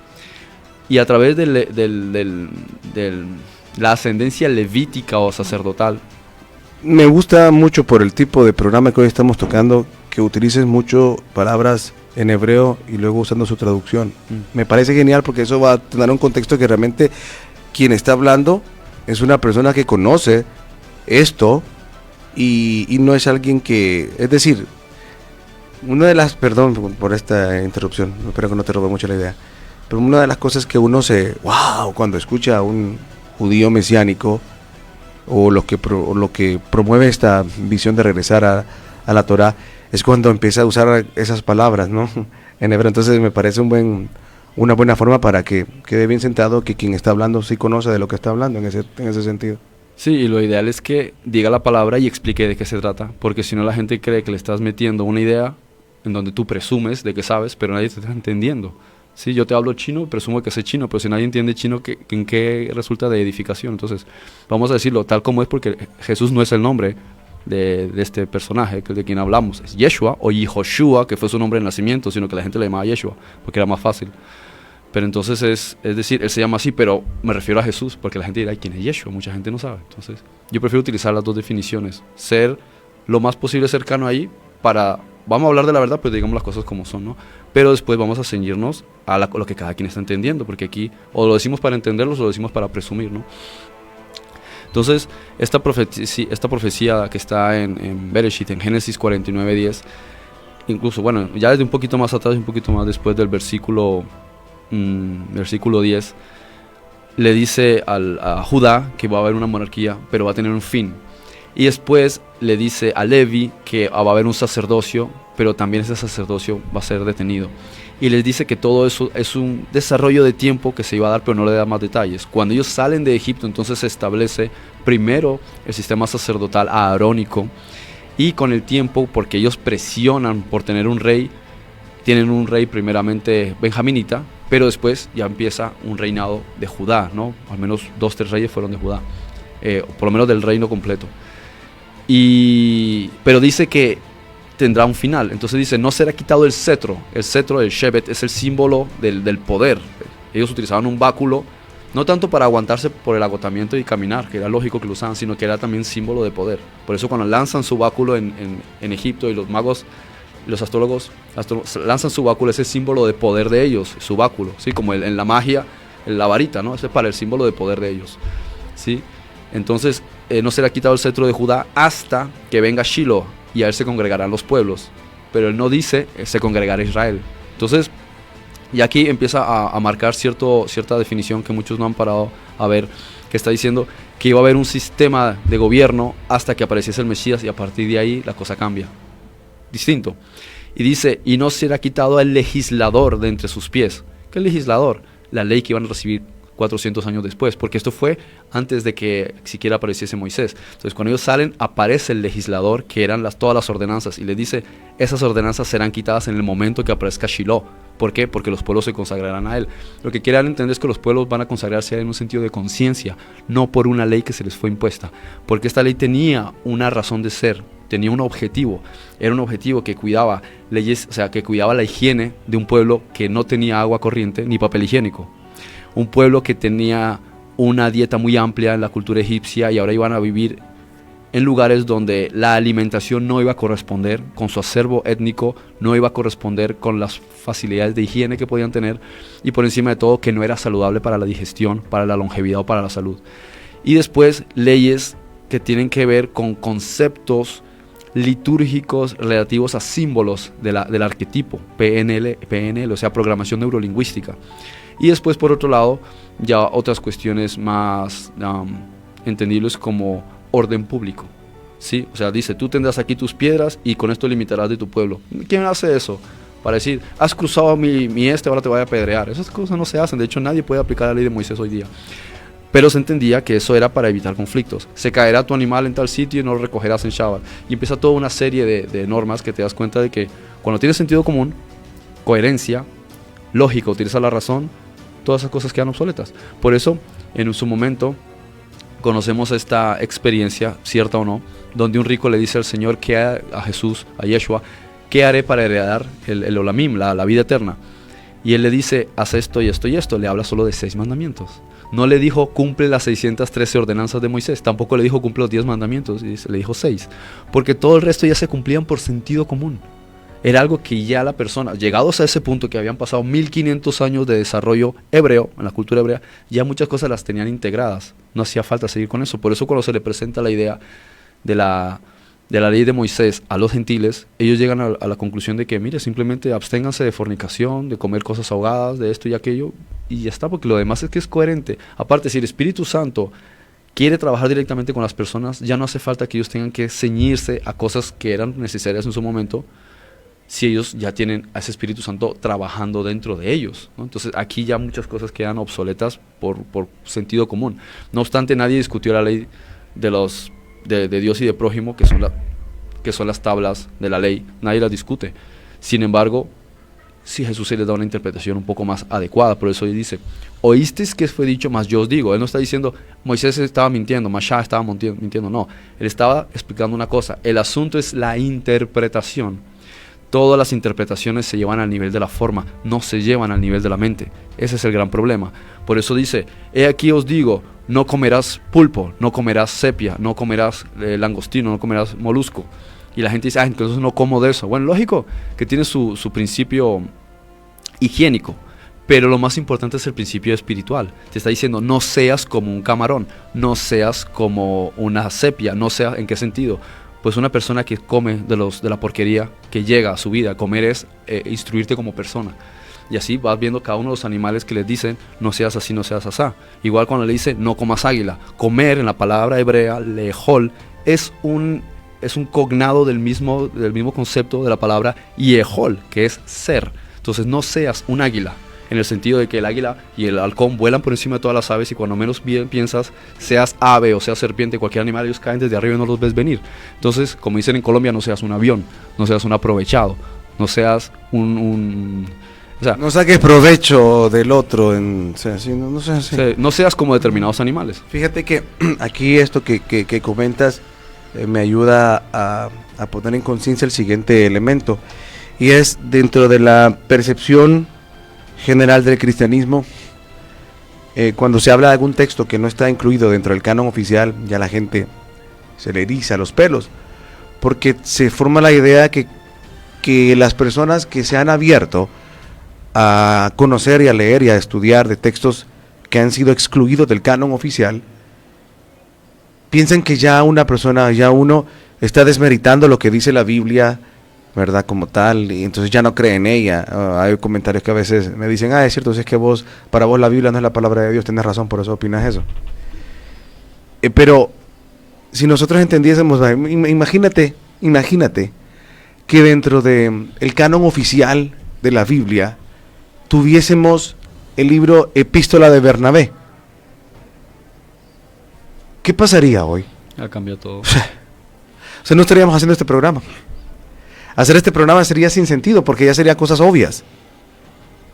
[SPEAKER 5] y a través del la ascendencia levítica o sacerdotal.
[SPEAKER 3] Me gusta mucho por el tipo de programa que hoy estamos tocando, que utilices mucho palabras en hebreo y luego usando su traducción. Me parece genial porque eso va a tener un contexto que realmente quien está hablando es una persona que conoce esto y no es alguien que, es decir, perdón por esta interrupción, espero que no te robe mucho la idea, pero una de las cosas que uno wow, cuando escucha a un judío mesiánico o lo que promueve esta visión de regresar a la Torá, es cuando empieza a usar esas palabras, ¿no? En hebreo. Entonces me parece una buena forma para que quede bien sentado que quien está hablando sí conoce de lo que está hablando en ese sentido.
[SPEAKER 5] Sí, y lo ideal es que diga la palabra y explique de qué se trata, porque si no la gente cree que le estás metiendo una idea en donde tú presumes de que sabes, pero nadie te está entendiendo. Sí, yo te hablo chino, presumo que sé chino, pero si nadie entiende chino, ¿en qué resulta de edificación? Entonces, vamos a decirlo tal como es, porque Jesús no es el nombre de este personaje, que es de quien hablamos, es Yeshua o Yehoshua, que fue su nombre de nacimiento, sino que la gente le llamaba Yeshua, porque era más fácil. Pero entonces es decir, él se llama así, pero me refiero a Jesús, porque la gente dirá, ¿quién es Yeshua? Mucha gente no sabe. Entonces, yo prefiero utilizar las dos definiciones, ser lo más posible cercano ahí vamos a hablar de la verdad, pues digamos las cosas como son, ¿no? Pero después vamos a ceñirnos a lo que cada quien está entendiendo, porque aquí o lo decimos para entenderlos o lo decimos para presumir, ¿no? Entonces, esta profecía que está en Bereshit, en Génesis 49:10, incluso, bueno, ya desde un poquito más atrás y un poquito más después del versículo 10, le dice a Judá que va a haber una monarquía, pero va a tener un fin. Y después le dice a Levi que va a haber un sacerdocio, pero también ese sacerdocio va a ser detenido. Y les dice que todo eso es un desarrollo de tiempo que se iba a dar, pero no le da más detalles. Cuando ellos salen de Egipto, entonces se establece primero el sistema sacerdotal aarónico, y con el tiempo, porque ellos presionan por tener un rey, tienen un rey primeramente benjaminita, pero después ya empieza un reinado de Judá, ¿no? Al menos 2-3 reyes fueron de Judá, por lo menos del reino completo. Pero dice que tendrá un final. Entonces dice, no será quitado el cetro del Shevet, es el símbolo del poder. Ellos utilizaban un báculo, no tanto para aguantarse por el agotamiento y caminar, que era lógico que lo usaban, sino que era también símbolo de poder. Por eso cuando lanzan su báculo en Egipto, y los magos, los astrólogos lanzan su báculo, ese símbolo de poder de ellos, su báculo, ¿sí? Como en la magia, la varita, ¿no? Ese es para el símbolo de poder de ellos, ¿sí? Entonces, no será quitado el cetro de Judá hasta que venga Shiloh, y a él se congregarán los pueblos. Pero él no dice, se congregará Israel. Entonces, y aquí empieza a marcar cierta definición que muchos no han parado a ver, que está diciendo que iba a haber un sistema de gobierno hasta que apareciese el Mesías, y a partir de ahí la cosa cambia. Distinto. Y dice, y no será quitado el legislador de entre sus pies. ¿Qué legislador? La ley que iban a recibir 400 años después, porque esto fue antes de que siquiera apareciese Moisés. Entonces, cuando ellos salen, aparece el legislador, que eran todas las ordenanzas, y les dice, esas ordenanzas serán quitadas en el momento que aparezca Shiloh. ¿Por qué? Porque los pueblos se consagrarán a él. Lo que quieren entender es que los pueblos van a consagrarse a él en un sentido de conciencia, no por una ley que se les fue impuesta, porque esta ley tenía una razón de ser, tenía un objetivo. Era un objetivo que cuidaba leyes, o sea, que cuidaba la higiene de un pueblo que no tenía agua corriente ni papel higiénico. Un pueblo que tenía una dieta muy amplia en la cultura egipcia, y ahora iban a vivir en lugares donde la alimentación no iba a corresponder con su acervo étnico, no iba a corresponder con las facilidades de higiene que podían tener, y por encima de todo que no era saludable para la digestión, para la longevidad o para la salud. Y después leyes que tienen que ver con conceptos litúrgicos relativos a símbolos del arquetipo, PNL, o sea, programación neurolingüística. Y después, por otro lado, ya otras cuestiones más entendibles como orden público, ¿sí? O sea, dice, tú tendrás aquí tus piedras y con esto limitarás de tu pueblo. ¿Quién hace eso? Para decir, has cruzado mi ahora te voy a apedrear. Esas cosas no se hacen. De hecho, nadie puede aplicar la ley de Moisés hoy día. Pero se entendía que eso era para evitar conflictos. Se caerá tu animal en tal sitio y no lo recogerás en Shabbat. Y empieza toda una serie de normas que te das cuenta de que cuando tienes sentido común, coherencia, lógica, utilizas la razón, todas esas cosas quedan obsoletas. Por eso, en su momento, conocemos esta experiencia, cierta o no, donde un rico le dice al Señor, a Jesús, a Yeshua, ¿qué haré para heredar el Olamim, la vida eterna? Y él le dice, haz esto y esto y esto. Le habla solo de 6 mandamientos. No le dijo cumple las 613 ordenanzas de Moisés, tampoco le dijo cumple los 10 mandamientos, le dijo 6, porque todo el resto ya se cumplían por sentido común. Era algo que ya la persona, llegados a ese punto que habían pasado 1500 años de desarrollo hebreo, en la cultura hebrea, ya muchas cosas las tenían integradas, no hacía falta seguir con eso. Por eso cuando se le presenta la idea de la ley de Moisés a los gentiles, ellos llegan a la conclusión de que, mire, simplemente absténganse de fornicación, de comer cosas ahogadas, de esto y aquello, y ya está, porque lo demás es que es coherente. Aparte, si el Espíritu Santo quiere trabajar directamente con las personas, ya no hace falta que ellos tengan que ceñirse a cosas que eran necesarias en su momento, si ellos ya tienen a ese Espíritu Santo trabajando dentro de ellos, ¿no? Entonces aquí ya muchas cosas quedan obsoletas por sentido común. No obstante, nadie discutió la ley de Dios y de prójimo, que son las tablas de la ley, nadie las discute. Sin embargo, sí, Jesús se les da una interpretación un poco más adecuada. Por eso él dice, oísteis que fue dicho, mas yo os digo. Él no está diciendo, Moisés estaba mintiendo, Masha estaba mintiendo, no. Él estaba explicando una cosa, el asunto es la interpretación. Todas las interpretaciones se llevan al nivel de la forma, no se llevan al nivel de la mente. Ese es el gran problema. Por eso dice, he aquí os digo, no comerás pulpo, no comerás sepia, no comerás langostino, no comerás molusco. Y la gente dice, entonces no como de eso. Bueno, lógico que tiene su principio higiénico, pero lo más importante es el principio espiritual. Te está diciendo, no seas como un camarón, no seas como una sepia, no seas, ¿en qué sentido? Pues una persona que come de la porquería que llega a su vida, comer es instruirte como persona. Y así vas viendo cada uno de los animales que les dicen, no seas así, no seas asá. Igual cuando le dice, no comas águila. Comer en la palabra hebrea, lejol, es un cognado del mismo concepto de la palabra yehol, que es ser. Entonces no seas un águila, en el sentido de que el águila y el halcón vuelan por encima de todas las aves y cuando menos bien piensas, seas ave o seas serpiente, cualquier animal, ellos caen desde arriba y no los ves venir. Entonces, como dicen en Colombia, no seas un avión, no seas un aprovechado, no seas o sea,
[SPEAKER 3] no saques provecho del otro, no seas así.
[SPEAKER 5] No seas como determinados animales.
[SPEAKER 3] Fíjate que aquí esto que comentas me ayuda a poner en conciencia el siguiente elemento, y es dentro de la percepción general del cristianismo, cuando se habla de algún texto que no está incluido dentro del canon oficial, ya la gente se le eriza los pelos, porque se forma la idea que las personas que se han abierto a conocer y a leer y a estudiar de textos que han sido excluidos del canon oficial, piensan que ya uno está desmeritando lo que dice la Biblia, ¿verdad? Como tal, y entonces ya no cree en ella. Hay comentarios que a veces me dicen, es cierto, es que para vos la Biblia no es la palabra de Dios, tenés razón, por eso opinas eso. Pero si nosotros entendiésemos, imagínate que dentro de el canon oficial de la Biblia tuviésemos el libro Epístola de Bernabé. ¿Qué pasaría hoy?
[SPEAKER 5] Ya cambia todo.
[SPEAKER 3] O sea, no estaríamos haciendo este programa. Hacer este programa sería sin sentido porque ya serían cosas obvias.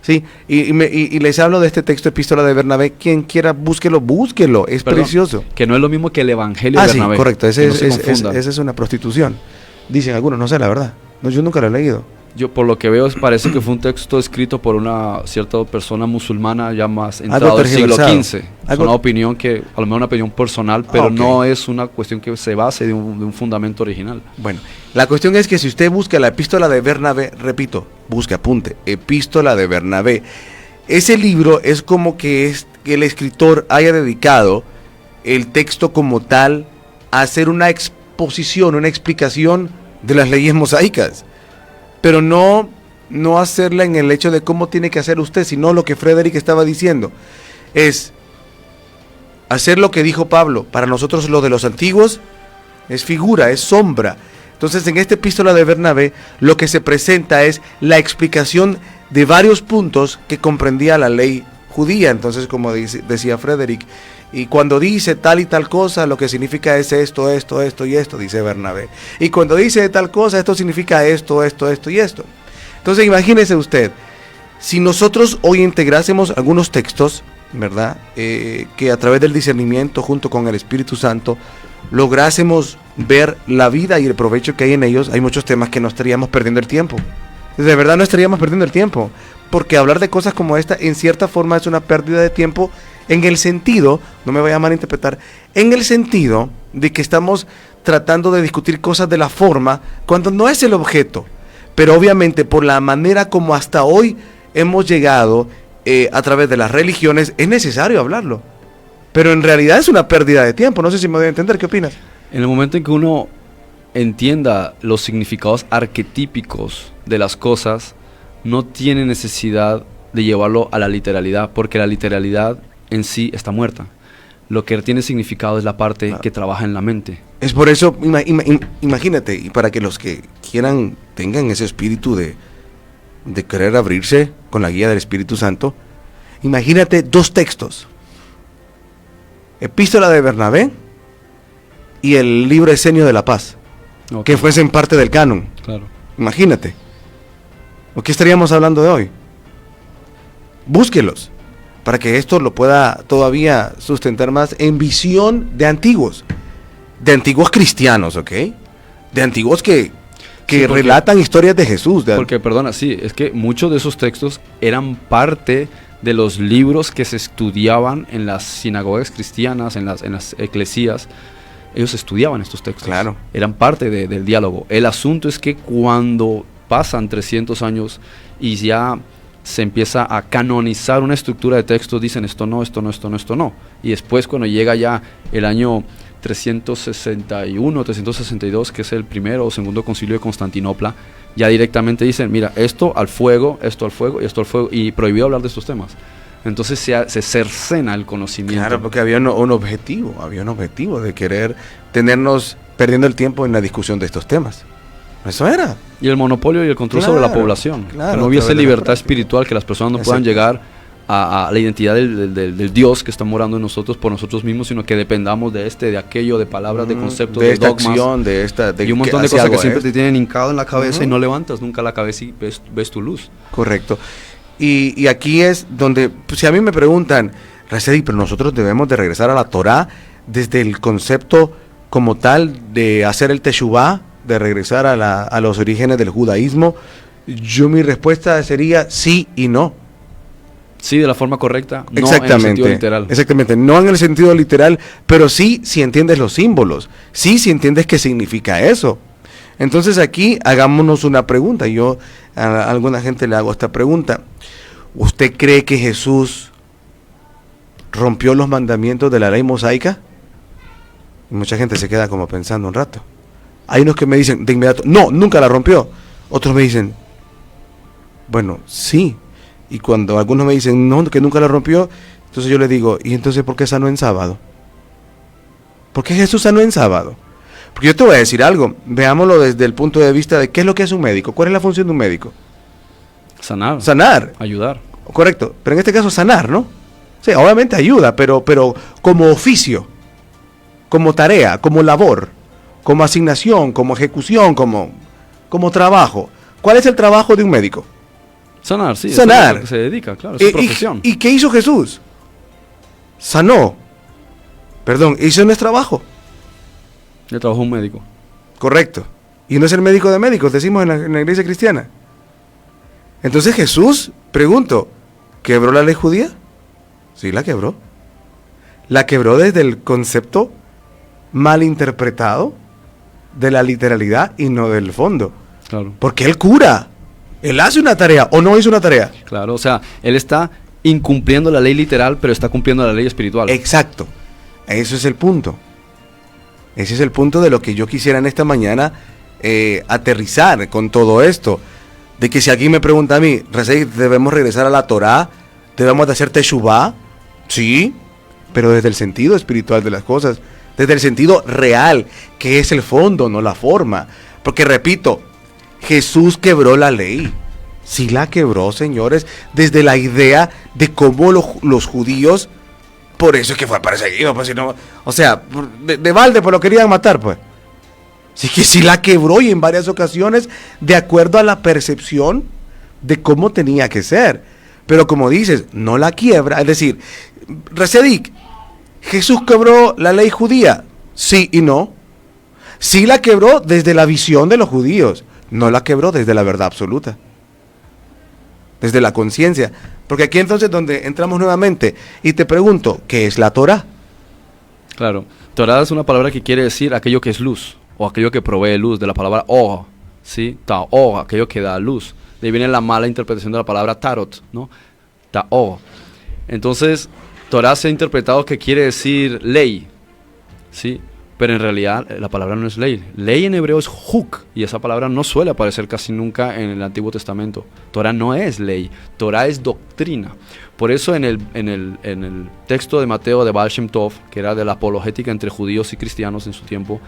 [SPEAKER 3] ¿Sí? Y les hablo de este texto Epístola de Bernabé. Quien quiera, búsquelo, es precioso.
[SPEAKER 5] Que no es lo mismo que el Evangelio de Bernabé.
[SPEAKER 3] Sí, correcto, esa es una prostitución. Dicen algunos, no sé la verdad. No, yo nunca lo he leído.
[SPEAKER 5] Yo por lo que veo parece que fue un texto escrito por una cierta persona musulmana ya más entrado del siglo XV. Es una opinión que, a lo mejor una opinión personal, pero no es una cuestión que se base de un fundamento original.
[SPEAKER 3] Bueno, la cuestión es que si usted busca la Epístola de Bernabé, repito, apunte, Epístola de Bernabé, ese libro es como que el escritor haya dedicado el texto como tal a hacer una exposición, una explicación de las leyes mosaicas. Pero no hacerla en el hecho de cómo tiene que hacer usted, sino lo que Frederick estaba diciendo, es hacer lo que dijo Pablo. Para nosotros lo de los antiguos es figura, es sombra. Entonces en esta Epístola de Bernabé lo que se presenta es la explicación de varios puntos que comprendía la ley judía. Entonces, como decía Frederick, y cuando dice tal y tal cosa, lo que significa es esto y esto, dice Bernabé. Y cuando dice tal cosa, esto significa esto y esto. Entonces, imagínese usted, si nosotros hoy integrásemos algunos textos, ¿verdad? Que a través del discernimiento, junto con el Espíritu Santo, lográsemos ver la vida y el provecho que hay en ellos, hay muchos temas que no estaríamos perdiendo el tiempo. De verdad no estaríamos perdiendo el tiempo, porque hablar de cosas como esta, en cierta forma, es una pérdida de tiempo En el sentido, no me vaya a malinterpretar, en el sentido de que estamos tratando de discutir cosas de la forma cuando no es el objeto. Pero obviamente por la manera como hasta hoy hemos llegado a través de las religiones, es necesario hablarlo. Pero en realidad es una pérdida de tiempo. No sé si me voy a entender. ¿Qué opinas?
[SPEAKER 5] En el momento en que uno entienda los significados arquetípicos de las cosas, no tiene necesidad de llevarlo a la literalidad, porque la literalidad en sí está muerta. Lo que tiene significado es la parte que trabaja en la mente.
[SPEAKER 3] Es por eso, imagínate, y para que los que quieran tengan ese espíritu de querer abrirse con la guía del Espíritu Santo, imagínate dos textos: Epístola de Bernabé y el libro Esenio de la Paz, que fuesen parte del canon.
[SPEAKER 5] Claro.
[SPEAKER 3] Imagínate. ¿O qué estaríamos hablando de hoy? Búsquelos, para que esto lo pueda todavía sustentar más en visión de antiguos cristianos, ¿ok? De antiguos que relatan historias de Jesús.
[SPEAKER 5] Porque, perdona, sí, es que muchos de esos textos eran parte de los libros que se estudiaban en las sinagogas cristianas, en las eclesías. Ellos estudiaban estos textos.
[SPEAKER 3] Claro.
[SPEAKER 5] Eran parte del diálogo. El asunto es que cuando pasan 300 años y ya se empieza a canonizar una estructura de textos, dicen esto no, esto no, esto no, esto no. Y después, cuando llega ya el año 361, 362, que es el primero o segundo concilio de Constantinopla, ya directamente dicen, mira, esto al fuego, esto al fuego y esto al fuego, y prohibido hablar de estos temas. Entonces se cercena el conocimiento.
[SPEAKER 3] Claro, porque había un objetivo de querer tenernos perdiendo el tiempo en la discusión de estos temas. Eso era.
[SPEAKER 5] Y el monopolio y el control sobre la población.
[SPEAKER 3] Claro,
[SPEAKER 5] que no hubiese libertad espiritual, que las personas no puedan llegar a la identidad del Dios que está morando en nosotros por nosotros mismos, sino que dependamos de aquello, de palabras, de conceptos, de
[SPEAKER 3] esta
[SPEAKER 5] dogmas,
[SPEAKER 3] acción,
[SPEAKER 5] y un montón de cosas que siempre te tienen hincado en la cabeza y no levantas nunca la cabeza y ves tu luz.
[SPEAKER 3] Correcto. Y aquí es donde, pues, si a mí me preguntan, Racedi, pero nosotros debemos de regresar a la Torá desde el concepto como tal de hacer el teshuvá, de regresar a los orígenes del judaísmo, mi respuesta sería sí y no.
[SPEAKER 5] Sí, de la forma correcta, no
[SPEAKER 3] exactamente,
[SPEAKER 5] en el sentido literal.
[SPEAKER 3] Exactamente, no en el sentido literal, pero sí si entiendes los símbolos, sí si entiendes qué significa eso. Entonces aquí hagámonos una pregunta. Yo a alguna gente le hago esta pregunta: ¿usted cree que Jesús rompió los mandamientos de la ley mosaica? Y mucha gente se queda como pensando un rato. Hay unos que me dicen de inmediato, no, nunca la rompió. Otros me dicen, bueno, sí. Y cuando algunos me dicen, no, que nunca la rompió, entonces yo les digo, ¿y entonces por qué sanó en sábado? ¿Por qué Jesús sanó en sábado? Porque yo te voy a decir algo, veámoslo desde el punto de vista de qué es lo que es un médico. ¿Cuál es la función de un médico?
[SPEAKER 5] Sanar.
[SPEAKER 3] Sanar.
[SPEAKER 5] Ayudar.
[SPEAKER 3] Correcto, pero en este caso sanar, ¿no? Sí, obviamente ayuda, pero como oficio, como tarea, como labor, como asignación, como ejecución, como trabajo. ¿Cuál es el trabajo de un médico?
[SPEAKER 5] Sanar, sí.
[SPEAKER 3] Sanar.
[SPEAKER 5] Es a lo que se dedica, claro, es su profesión.
[SPEAKER 3] ¿Y qué hizo Jesús? Sanó. Perdón, hizo no es trabajo.
[SPEAKER 5] Le trabajó un médico.
[SPEAKER 3] Correcto. Y no es el médico de médicos, decimos en la iglesia cristiana. Entonces Jesús, pregunto, ¿quebró la ley judía? Sí, la quebró. La quebró desde el concepto mal interpretado de la literalidad y no del fondo.
[SPEAKER 5] Claro.
[SPEAKER 3] Porque él cura. Él hace una tarea o no hizo una tarea.
[SPEAKER 5] Claro, o sea, él está incumpliendo la ley literal, pero está cumpliendo la ley espiritual.
[SPEAKER 3] Exacto. Eso es el punto. Ese es el punto de lo que yo quisiera en esta mañana aterrizar con todo esto. De que si alguien me pregunta a mí, ¿debemos regresar a la Torá? ¿Debemos de hacer teshuvá? Sí, pero desde el sentido espiritual de las cosas, desde el sentido real, que es el fondo, no la forma. Porque repito, Jesús quebró la ley. Sí la quebró, señores, desde la idea de cómo los judíos, por eso es que fue perseguido, pues si no, o sea, de balde pues lo querían matar, pues. Sí que sí la quebró, y en varias ocasiones de acuerdo a la percepción de cómo tenía que ser. Pero como dices, no la quiebra, es decir, Recedik, ¿Jesús quebró la ley judía? Sí y no. Sí la quebró desde la visión de los judíos, no la quebró desde la verdad absoluta. desde la conciencia. Porque aquí entonces donde entramos nuevamente y te pregunto, ¿qué es la Torah?
[SPEAKER 5] Claro, Torah es una palabra que quiere decir aquello que es luz, o aquello que provee luz, de la palabra or, ¿sí? Ta'or, aquello que da luz. De ahí viene la mala interpretación de la palabra tarot, ¿no? Ta'or. Entonces, Torah se ha interpretado que quiere decir ley, ¿sí? Pero en realidad la palabra no es ley. Ley en hebreo es huk, y esa palabra no suele aparecer casi nunca en el Antiguo Testamento. Torah no es ley, Torah es doctrina. Por eso en el texto de Mateo de Baal Shem Tov, que era de la apologética entre judíos y cristianos en su tiempo,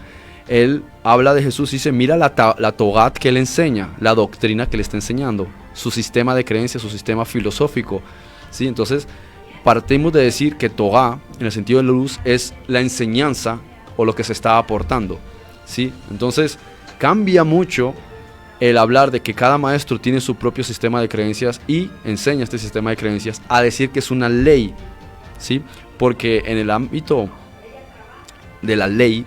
[SPEAKER 5] él habla de Jesús y dice, mira la Togat que él enseña, la doctrina que le está enseñando, su sistema de creencias, su sistema filosófico, ¿sí? Entonces, partimos de decir que Torah, en el sentido de la luz, es la enseñanza o lo que se está aportando, ¿sí? Entonces, cambia mucho el hablar de que cada maestro tiene su propio sistema de creencias y enseña este sistema de creencias a decir que es una ley, ¿sí? Porque en el ámbito de la ley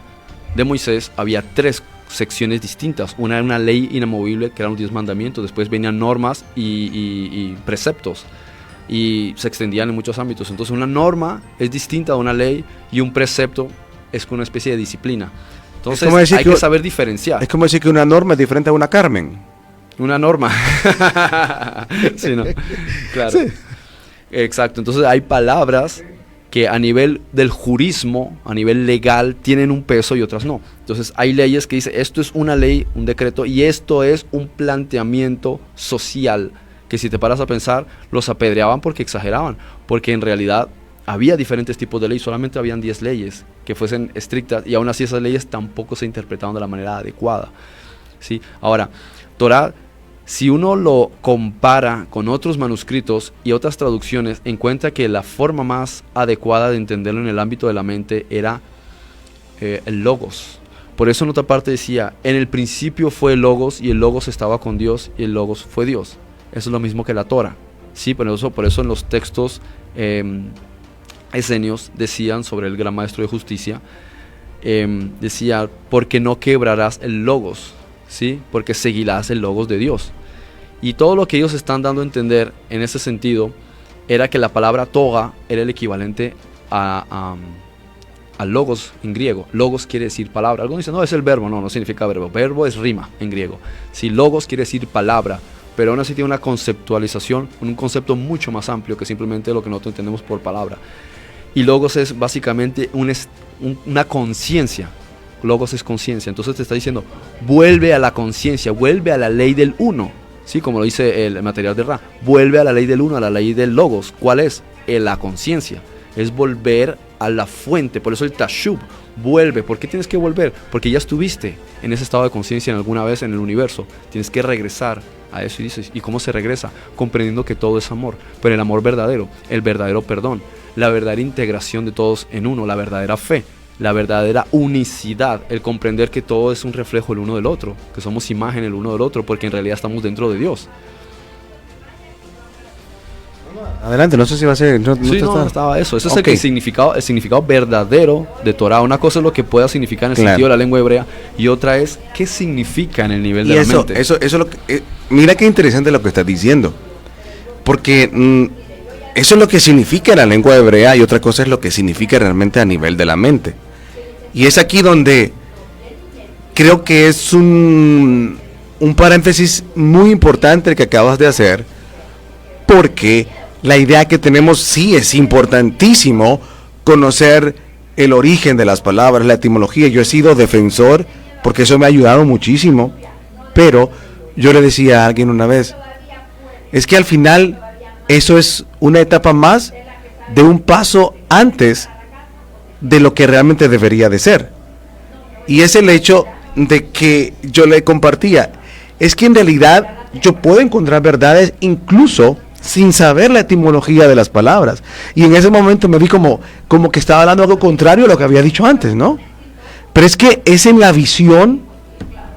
[SPEAKER 5] de Moisés había 3 secciones distintas. Una era una ley inamovible, que eran los 10 mandamientos, después venían normas y preceptos, y se extendían en muchos ámbitos. Entonces una norma es distinta a una ley y un precepto es una especie de disciplina. Entonces hay que saber diferenciar.
[SPEAKER 3] Es como decir que una norma es diferente a una Carmen.
[SPEAKER 5] Una norma. Sí, ¿no? Claro. Sí. Exacto. Entonces hay palabras que a nivel del jurismo, a nivel legal, tienen un peso y otras no. Entonces hay leyes que dicen, esto es una ley, un decreto, y esto es un planteamiento social, que si te paras a pensar, los apedreaban porque exageraban, porque en realidad había diferentes tipos de leyes, solamente habían 10 leyes que fuesen estrictas, y aún así esas leyes tampoco se interpretaban de la manera adecuada, ¿sí? Ahora, Torah, si uno lo compara con otros manuscritos y otras traducciones, encuentra que la forma más adecuada de entenderlo en el ámbito de la mente era el logos. Por eso en otra parte decía, en el principio fue el logos, y el logos estaba con Dios, y el logos fue Dios. Eso es lo mismo que la Torah, ¿sí? Por eso en los textos esenios decían sobre el gran maestro de justicia, decía, porque no quebrarás el logos, ¿sí? Porque seguirás el logos de Dios. Y todo lo que ellos están dando a entender en ese sentido era que la palabra toga era el equivalente a logos en griego. Logos quiere decir palabra. Algunos dicen, no, es el verbo. No significa verbo. Verbo es rima en griego. Si logos quiere decir palabra, pero aún así tiene una conceptualización, un concepto mucho más amplio que simplemente lo que nosotros entendemos por palabra. Y logos es básicamente una conciencia. Logos es conciencia. Entonces te está diciendo, vuelve a la conciencia, vuelve a la ley del uno, ¿sí? Como lo dice el material de Ra, vuelve a la ley del uno, a la ley del logos. ¿Cuál es? La conciencia. Es volver a la fuente. Por eso el tashub, vuelve. ¿Por qué tienes que volver? Porque ya estuviste en ese estado de conciencia en alguna vez en el universo. Tienes que regresar a eso. Y dices, ¿y cómo se regresa? Comprendiendo que todo es amor, pero el amor verdadero, el verdadero perdón, la verdadera integración de todos en uno, la verdadera fe, la verdadera unicidad, el comprender que todo es un reflejo el uno del otro, que somos imagen el uno del otro, porque en realidad estamos dentro de Dios.
[SPEAKER 3] Adelante, no sé si va a ser...
[SPEAKER 5] No estaba eso. Ese es el significado verdadero de Torah. Una cosa es lo que pueda significar en el sentido de la lengua hebrea, y otra es qué significa en el nivel de la mente.
[SPEAKER 3] Eso es lo que, mira qué interesante lo que estás diciendo, porque eso es lo que significa la lengua hebrea, y otra cosa es lo que significa realmente a nivel de la mente. Y es aquí donde creo que es un paréntesis muy importante el que acabas de hacer, porque la idea que tenemos, sí, es importantísimo conocer el origen de las palabras, la etimología. Yo he sido defensor porque eso me ha ayudado muchísimo, pero yo le decía a alguien una vez, es que al final eso es una etapa más de un paso antes de lo que realmente debería de ser. Y es el hecho de que yo le compartía, es que en realidad yo puedo encontrar verdades incluso sin saber la etimología de las palabras. Y en ese momento me vi como que estaba hablando algo contrario a lo que había dicho antes, ¿no? Pero es que es en la visión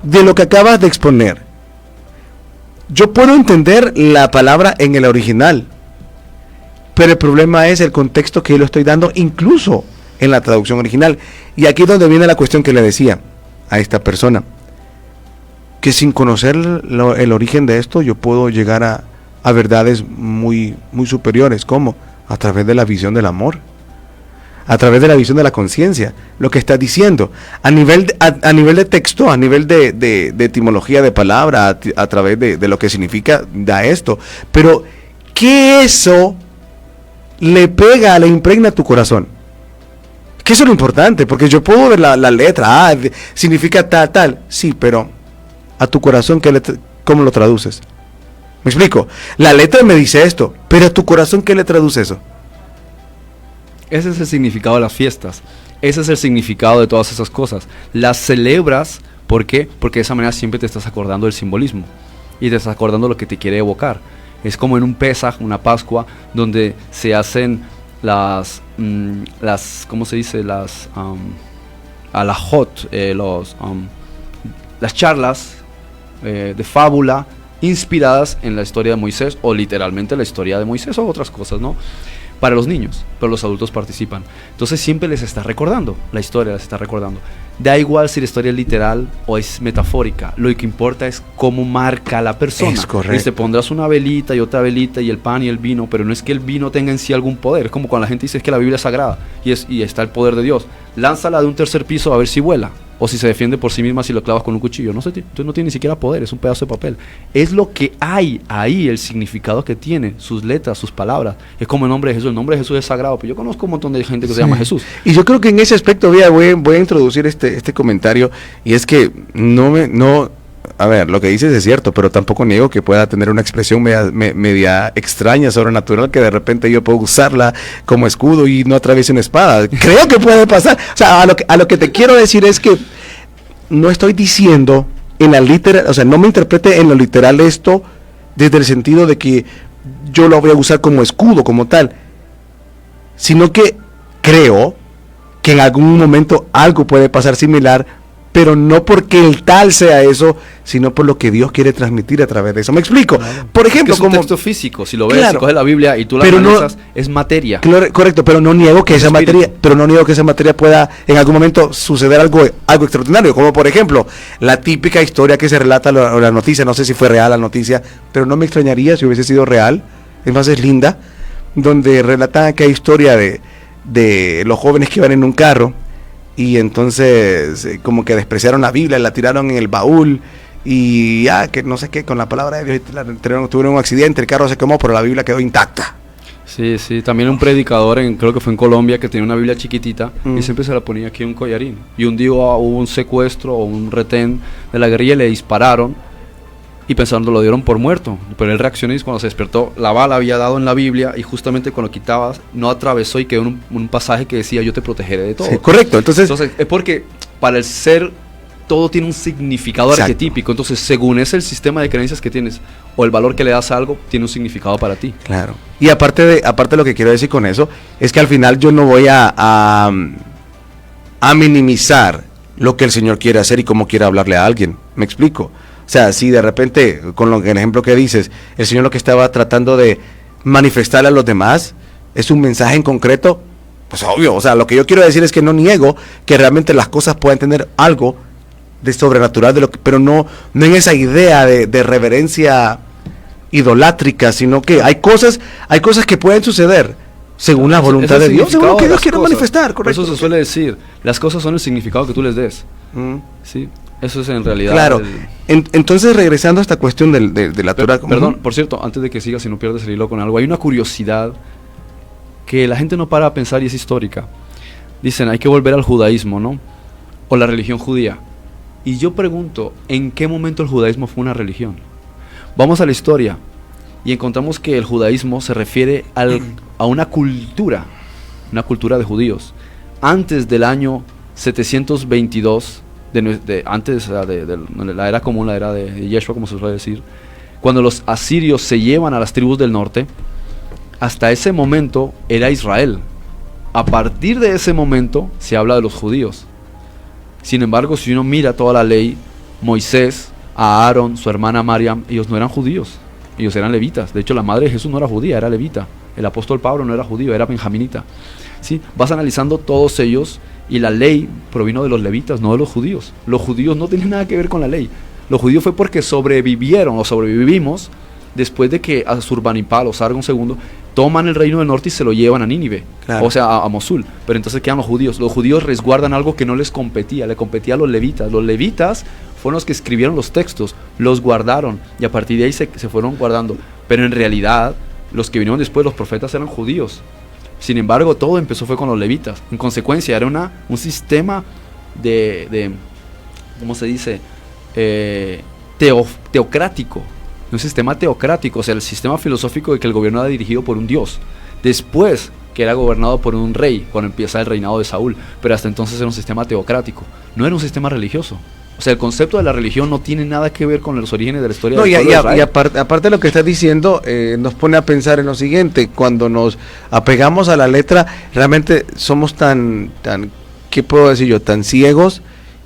[SPEAKER 3] de lo que acabas de exponer. Yo puedo entender la palabra en el original, pero el problema es el contexto que yo le estoy dando incluso en la traducción original. Y aquí es donde viene la cuestión que le decía a esta persona, que sin conocer el origen de esto yo puedo llegar a a verdades muy, muy superiores. ¿Cómo? A través de la visión del amor, a través de la visión de la conciencia, lo que estás diciendo, a nivel de texto, a nivel de etimología de palabra, a través de lo que significa, da esto. Pero que eso le pega, le impregna a tu corazón. Que eso es lo importante, porque yo puedo ver la letra, significa tal, sí, pero a tu corazón, ¿cómo lo traduces? ¿Me explico? La letra me dice esto, pero a tu corazón, ¿qué le traduce eso?
[SPEAKER 5] Ese es el significado de las fiestas. Ese es el significado de todas esas cosas. Las celebras, ¿por qué? Porque de esa manera siempre te estás acordando del simbolismo y te estás acordando lo que te quiere evocar. Es como en un Pesaj, una Pascua, donde se hacen las ¿cómo se dice? Las alajot, las charlas de fábula inspiradas en la historia de Moisés, o literalmente la historia de Moisés, o otras cosas, ¿no? Para los niños, pero los adultos participan. Entonces siempre les está recordando, la historia les está recordando. Da igual si la historia es literal o es metafórica, lo que importa es cómo marca la persona.
[SPEAKER 3] Es correcto.
[SPEAKER 5] Te pondrás una velita y otra velita y el pan y el vino, pero no es que el vino tenga en sí algún poder. Es como cuando la gente dice que la Biblia es sagrada y está el poder de Dios. Lánzala de un tercer piso a ver si vuela, o si se defiende por sí misma si lo clavas con un cuchillo. Entonces no tiene ni siquiera poder, es un pedazo de papel. Es lo que hay ahí, el significado que tiene, sus letras, sus palabras. Es como el nombre de Jesús. El nombre de Jesús es sagrado, pero yo conozco un montón de gente que se llama Jesús.
[SPEAKER 3] Y yo creo que en ese aspecto voy a introducir este comentario, y es que a ver, lo que dices es cierto, pero tampoco niego que pueda tener una expresión media extraña, sobrenatural, que de repente yo puedo usarla como escudo y no atraviese una espada. Creo que puede pasar. O sea, a lo que te quiero decir es que no estoy diciendo en la literal, o sea, no me interprete en lo literal esto desde el sentido de que yo lo voy a usar como escudo, como tal, sino que creo que en algún momento algo puede pasar similar, pero no porque el tal sea eso, sino por lo que Dios quiere transmitir a través de eso. ¿Me explico?
[SPEAKER 5] Claro.
[SPEAKER 3] Por ejemplo,
[SPEAKER 5] es un texto físico. Si lo ves,
[SPEAKER 3] claro,
[SPEAKER 5] si coges la Biblia y tú la analizas, es materia.
[SPEAKER 3] Correcto, pero no niego que esa materia pueda en algún momento suceder algo extraordinario, como por ejemplo, la típica historia que se relata en la noticia. No sé si fue real la noticia, pero no me extrañaría si hubiese sido real. Es más, es linda, donde relatan aquella historia de los jóvenes que iban en un carro, y entonces como que despreciaron la Biblia, la tiraron en el baúl, y que no sé qué, con la palabra de Dios tuvieron un accidente, el carro se quemó, pero la Biblia quedó intacta.
[SPEAKER 5] Sí, también un predicador, creo que fue en Colombia, que tenía una Biblia chiquitita y siempre se la ponía aquí en un collarín. Y un día hubo un secuestro o un retén de la guerrilla y le dispararon, y pensando lo dieron por muerto, pero él reaccionó y cuando se despertó, la bala había dado en la Biblia, y justamente cuando lo quitabas, no atravesó y quedó un pasaje que decía: yo te protegeré de todo.
[SPEAKER 3] Sí, correcto. Entonces
[SPEAKER 5] es porque para el ser todo tiene un significado arquetípico. Entonces, según es el sistema de creencias que tienes o el valor que le das a algo, tiene un significado para ti.
[SPEAKER 3] Claro. Y aparte lo que quiero decir con eso es que al final yo no voy a minimizar lo que el Señor quiere hacer y cómo quiere hablarle a alguien. ¿Me explico? O sea, si de repente, con el ejemplo que dices, el Señor lo que estaba tratando de manifestarle a los demás es un mensaje en concreto, pues obvio. O sea, lo que yo quiero decir es que no niego que realmente las cosas puedan tener algo de sobrenatural, pero no en esa idea de reverencia idolátrica, sino que hay cosas que pueden suceder según la voluntad de Dios, según lo que Dios quiere manifestar. Correcto.
[SPEAKER 5] Por eso se suele decir, las cosas son el significado que tú les des. Sí. Eso es en realidad.
[SPEAKER 3] Claro. Entonces, regresando a esta cuestión de la Torah.
[SPEAKER 5] Perdón, por cierto, antes de que sigas, si no pierdes el hilo con algo, hay una curiosidad que la gente no para a pensar y es histórica. Dicen, hay que volver al judaísmo, ¿no? O la religión judía. Y yo pregunto, ¿en qué momento el judaísmo fue una religión? Vamos a la historia y encontramos que el judaísmo se refiere a una cultura de judíos. Antes del año 722, antes de la era común, la era de Yeshua, como se suele decir, cuando los asirios se llevan a las tribus del norte, hasta ese momento era Israel. A partir de ese momento se habla de los judíos. Sin embargo, si uno mira toda la ley, Moisés, a Aarón, su hermana Mariam, ellos no eran judíos, ellos eran levitas. De hecho, la madre de Jesús no era judía, era levita. El apóstol Pablo no era judío, era benjaminita. ¿Sí? Vas analizando todos ellos, y la ley provino de los levitas, no de los judíos. Los judíos no tienen nada que ver con la ley. Los judíos fue porque sobrevivieron o sobrevivimos después de que Asurbanipal o Sargon II toman el reino del norte y se lo llevan a Nínive,
[SPEAKER 3] Claro.
[SPEAKER 5] o sea, a Mosul, pero entonces quedan los judíos. Los judíos resguardan algo que no les competía, le competía a los levitas. Los levitas fueron los que escribieron los textos, los guardaron y a partir de ahí se fueron guardando. Pero en realidad, los que vinieron después, los profetas, eran judíos. Sin embargo, todo empezó fue con los levitas. En consecuencia, era un sistema de ¿cómo se dice? Teocrático. Un sistema teocrático, o sea, el sistema filosófico de que el gobierno era dirigido por un dios. Después, que era gobernado por un rey, cuando empieza el reinado de Saúl. Pero hasta entonces era un sistema teocrático. No era un sistema religioso. O sea, el concepto de la religión no tiene nada que ver con los orígenes de la historia del pueblo de Israel.
[SPEAKER 3] Y aparte de lo que estás diciendo, nos pone a pensar en lo siguiente: cuando nos apegamos a la letra, realmente somos tan, ¿qué puedo decir yo? Tan ciegos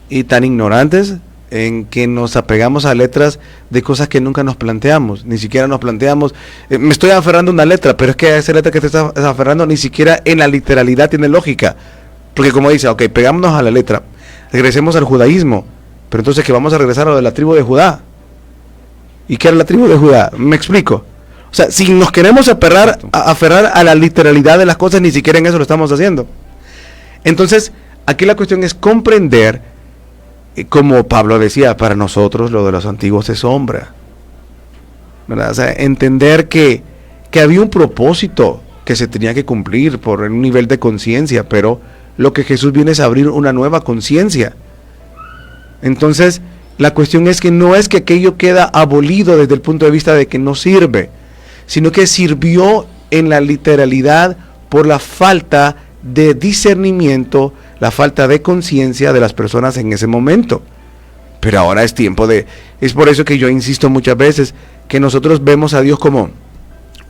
[SPEAKER 3] y tan ignorantes en que nos apegamos a letras de cosas que nunca nos planteamos, ni siquiera nos planteamos, me estoy aferrando a una letra, pero es que esa letra que te estás aferrando ni siquiera en la literalidad tiene lógica, porque como dice, ok, pegámonos a la letra, regresemos al judaísmo, pero entonces que vamos a regresar a lo de la tribu de Judá. ¿Y qué era la tribu de Judá? Me explico. O sea, si nos queremos aferrar a la literalidad de las cosas, ni siquiera en eso lo estamos haciendo. Entonces, aquí la cuestión es comprender, como Pablo decía, para nosotros lo de los antiguos es sombra, ¿verdad? O sea, entender que había un propósito que se tenía que cumplir por un nivel de conciencia, pero lo que Jesús viene es a abrir una nueva conciencia. Entonces, la cuestión es que no es que aquello queda abolido desde el punto de vista de que no sirve, sino que sirvió en la literalidad por la falta de discernimiento, la falta de conciencia de las personas en ese momento. Pero ahora es tiempo es por eso que yo insisto muchas veces que nosotros vemos a Dios como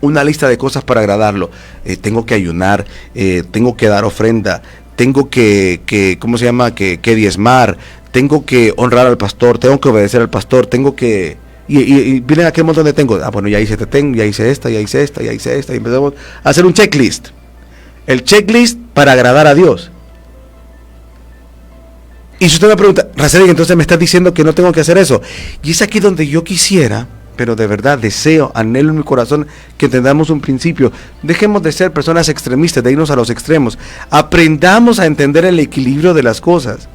[SPEAKER 3] una lista de cosas para agradarlo. Tengo que ayunar, tengo que dar ofrenda, tengo que ¿cómo se llama? Que diezmar, tengo que honrar al pastor, tengo que obedecer al pastor, tengo que... Y miren aquel montón de tengo. Bueno, ya hice ya hice esta, ya hice esta, ya hice esta. Y empezamos a hacer un checklist. El checklist para agradar a Dios. Y si usted me pregunta, Raceli, entonces me estás diciendo que no tengo que hacer eso. Y es aquí donde yo quisiera, pero de verdad deseo, anhelo en mi corazón que entendamos un principio. Dejemos de ser personas extremistas, de irnos a los extremos. Aprendamos a entender el equilibrio de las cosas.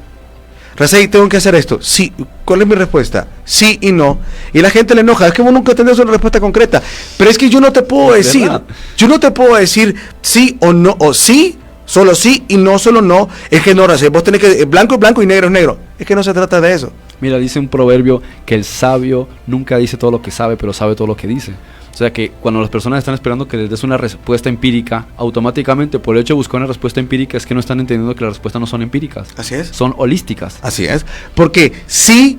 [SPEAKER 3] Raceli, ¿tengo que hacer esto? Sí. ¿Cuál es mi respuesta? Sí y no. Y la gente le enoja, es que vos nunca tenés una respuesta concreta. Pero es que yo no te puedo decir, sí o no, o sí, solo sí y no solo no. Es que no, Raceli, vos tenés que, blanco es blanco y negro es negro. Es que no se trata de eso.
[SPEAKER 5] Mira, dice un proverbio que el sabio nunca dice todo lo que sabe, pero sabe todo lo que dice. O sea que cuando las personas están esperando que les des una respuesta empírica, automáticamente por el hecho de buscar una respuesta empírica es que no están entendiendo que las respuestas no son empíricas.
[SPEAKER 3] Así es.
[SPEAKER 5] Son holísticas.
[SPEAKER 3] Así es. Porque sí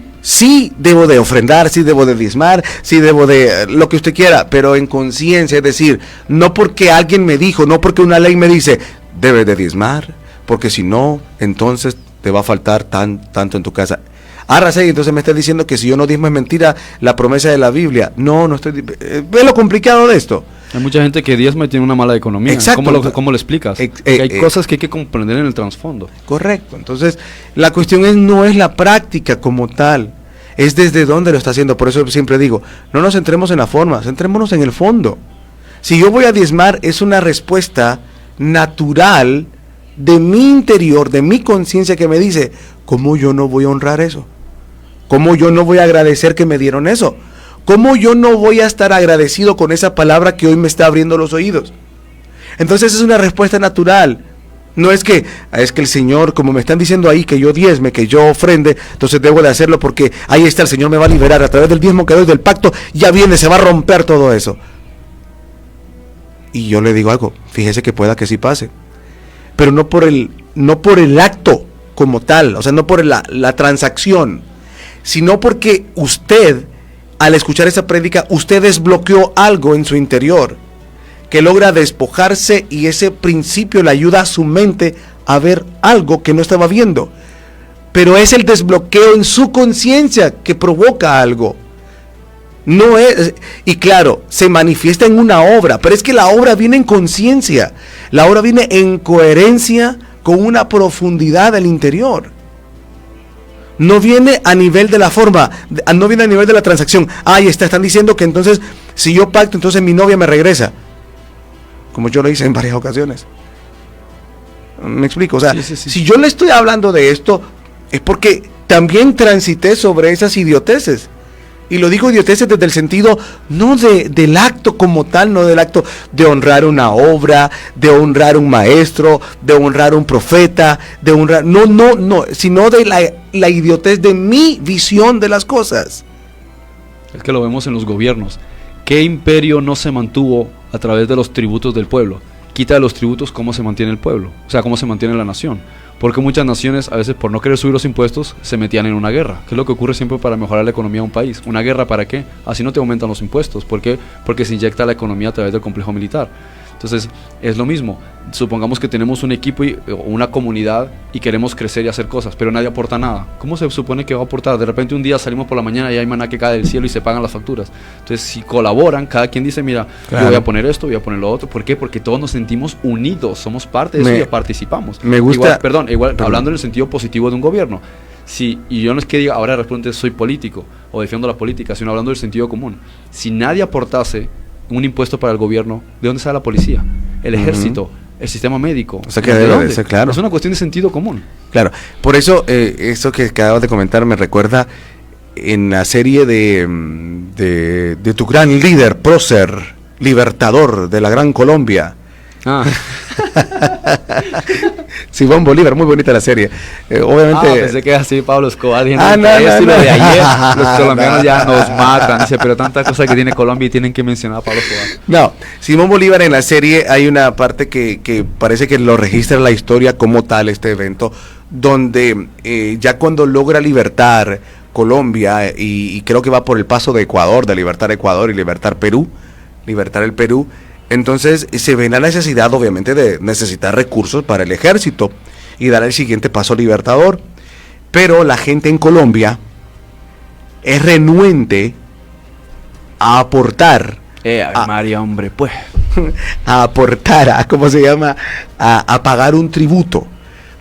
[SPEAKER 3] debo de ofrendar, sí debo de diezmar, sí debo de lo que usted quiera, pero en conciencia, es decir, no porque alguien me dijo, no porque una ley me dice, debe de diezmar, porque si no, entonces te va a faltar tanto en tu casa. Raceli, entonces me estás diciendo que si yo no diezmo es mentira la promesa de la Biblia. No estoy... ¿Ve lo complicado de esto?
[SPEAKER 5] Hay mucha gente que diezma y tiene una mala economía.
[SPEAKER 3] Exacto.
[SPEAKER 5] ¿Cómo lo explicas? Hay cosas que hay que comprender en el trasfondo.
[SPEAKER 3] Correcto. Entonces, la cuestión no es la práctica como tal, es desde dónde lo está haciendo. Por eso siempre digo, no nos centremos en la forma, centrémonos en el fondo. Si yo voy a diezmar, es una respuesta natural de mi interior, de mi conciencia que me dice, ¿cómo yo no voy a honrar eso? ¿Cómo yo no voy a agradecer que me dieron eso? ¿Cómo yo no voy a estar agradecido con esa palabra que hoy me está abriendo los oídos? Entonces es una respuesta natural. No es que el Señor, como me están diciendo ahí, que yo diezme, que yo ofrende, entonces debo de hacerlo porque ahí está, el Señor me va a liberar a través del diezmo que doy, del pacto, ya viene, se va a romper todo eso. Y yo le digo algo, fíjese que pueda que sí pase, pero no por el acto como tal, o sea, no por la transacción, sino porque usted, al escuchar esa prédica, usted desbloqueó algo en su interior, que logra despojarse y ese principio le ayuda a su mente a ver algo que no estaba viendo. Pero es el desbloqueo en su conciencia que provoca algo. No es, y claro, se manifiesta en una obra, pero es que la obra viene en conciencia, la obra viene en coherencia con una profundidad del interior. No viene a nivel de la forma, no viene a nivel de la transacción. Están diciendo que entonces, si yo pacto, entonces mi novia me regresa. Como yo lo hice en varias ocasiones. ¿Me explico? O sea,
[SPEAKER 5] Sí.
[SPEAKER 3] si yo le estoy hablando de esto, es porque también transité sobre esas idioteces. Y lo digo idioteces desde el sentido, no del acto como tal, no del acto de honrar una obra, de honrar un maestro, de honrar un profeta, de honrar, no, sino de la idiotez de mi visión de las cosas.
[SPEAKER 5] Es que lo vemos en los gobiernos. ¿Qué imperio no se mantuvo a través de los tributos del pueblo? Quita de los tributos, ¿cómo se mantiene el pueblo? O sea, ¿cómo se mantiene la nación? Porque muchas naciones, a veces por no querer subir los impuestos, se metían en una guerra. ¿Qué es lo que ocurre siempre para mejorar la economía de un país? ¿Una guerra para qué? Así no te aumentan los impuestos. ¿Por qué? Porque se inyecta la economía a través del complejo militar. Entonces, es lo mismo. Supongamos que tenemos un equipo o una comunidad y queremos crecer y hacer cosas, pero nadie aporta nada. ¿Cómo se supone que va a aportar? De repente un día salimos por la mañana y hay maná que cae del cielo y se pagan las facturas. Entonces, si colaboran, cada quien dice, mira,
[SPEAKER 3] claro,
[SPEAKER 5] yo voy a poner esto, voy a poner lo otro. ¿Por qué? Porque todos nos sentimos unidos, somos parte de eso y ya participamos.
[SPEAKER 3] Me gusta.
[SPEAKER 5] Igual, hablando en el sentido positivo de un gobierno. Sí, y yo no es que diga, ahora de repente soy político o defiendo la política, sino hablando del sentido común. Si nadie aportase un impuesto para el gobierno, ¿de dónde sale la policía? El ejército, el sistema médico.
[SPEAKER 3] O sea que
[SPEAKER 5] ¿de
[SPEAKER 3] debe
[SPEAKER 5] dónde?
[SPEAKER 3] de ser, claro.
[SPEAKER 5] Es una cuestión de sentido común.
[SPEAKER 3] Claro, por eso eso que acabas de comentar me recuerda en la serie de tu gran líder, prócer, libertador de la Gran Colombia. Simón Bolívar, muy bonita la serie. Obviamente.
[SPEAKER 5] Pensé que era así Pablo Escobar. Dije,
[SPEAKER 3] no,
[SPEAKER 5] lo de ayer. Los colombianos
[SPEAKER 3] no.
[SPEAKER 5] ya nos matan. Dice, pero tantas cosas que tiene Colombia y tienen que mencionar a Pablo Escobar.
[SPEAKER 3] No, Simón Bolívar en la serie hay una parte que parece que lo registra la historia como tal, este evento, donde ya cuando logra libertar Colombia y creo que va por el paso de Ecuador, de libertar Ecuador y libertar el Perú, entonces se ve la necesidad obviamente de necesitar recursos para el ejército y dar el siguiente paso libertador, pero la gente en Colombia es renuente a aportar.
[SPEAKER 5] María, hombre, pues.
[SPEAKER 3] A aportar, ¿cómo se llama? A pagar un tributo.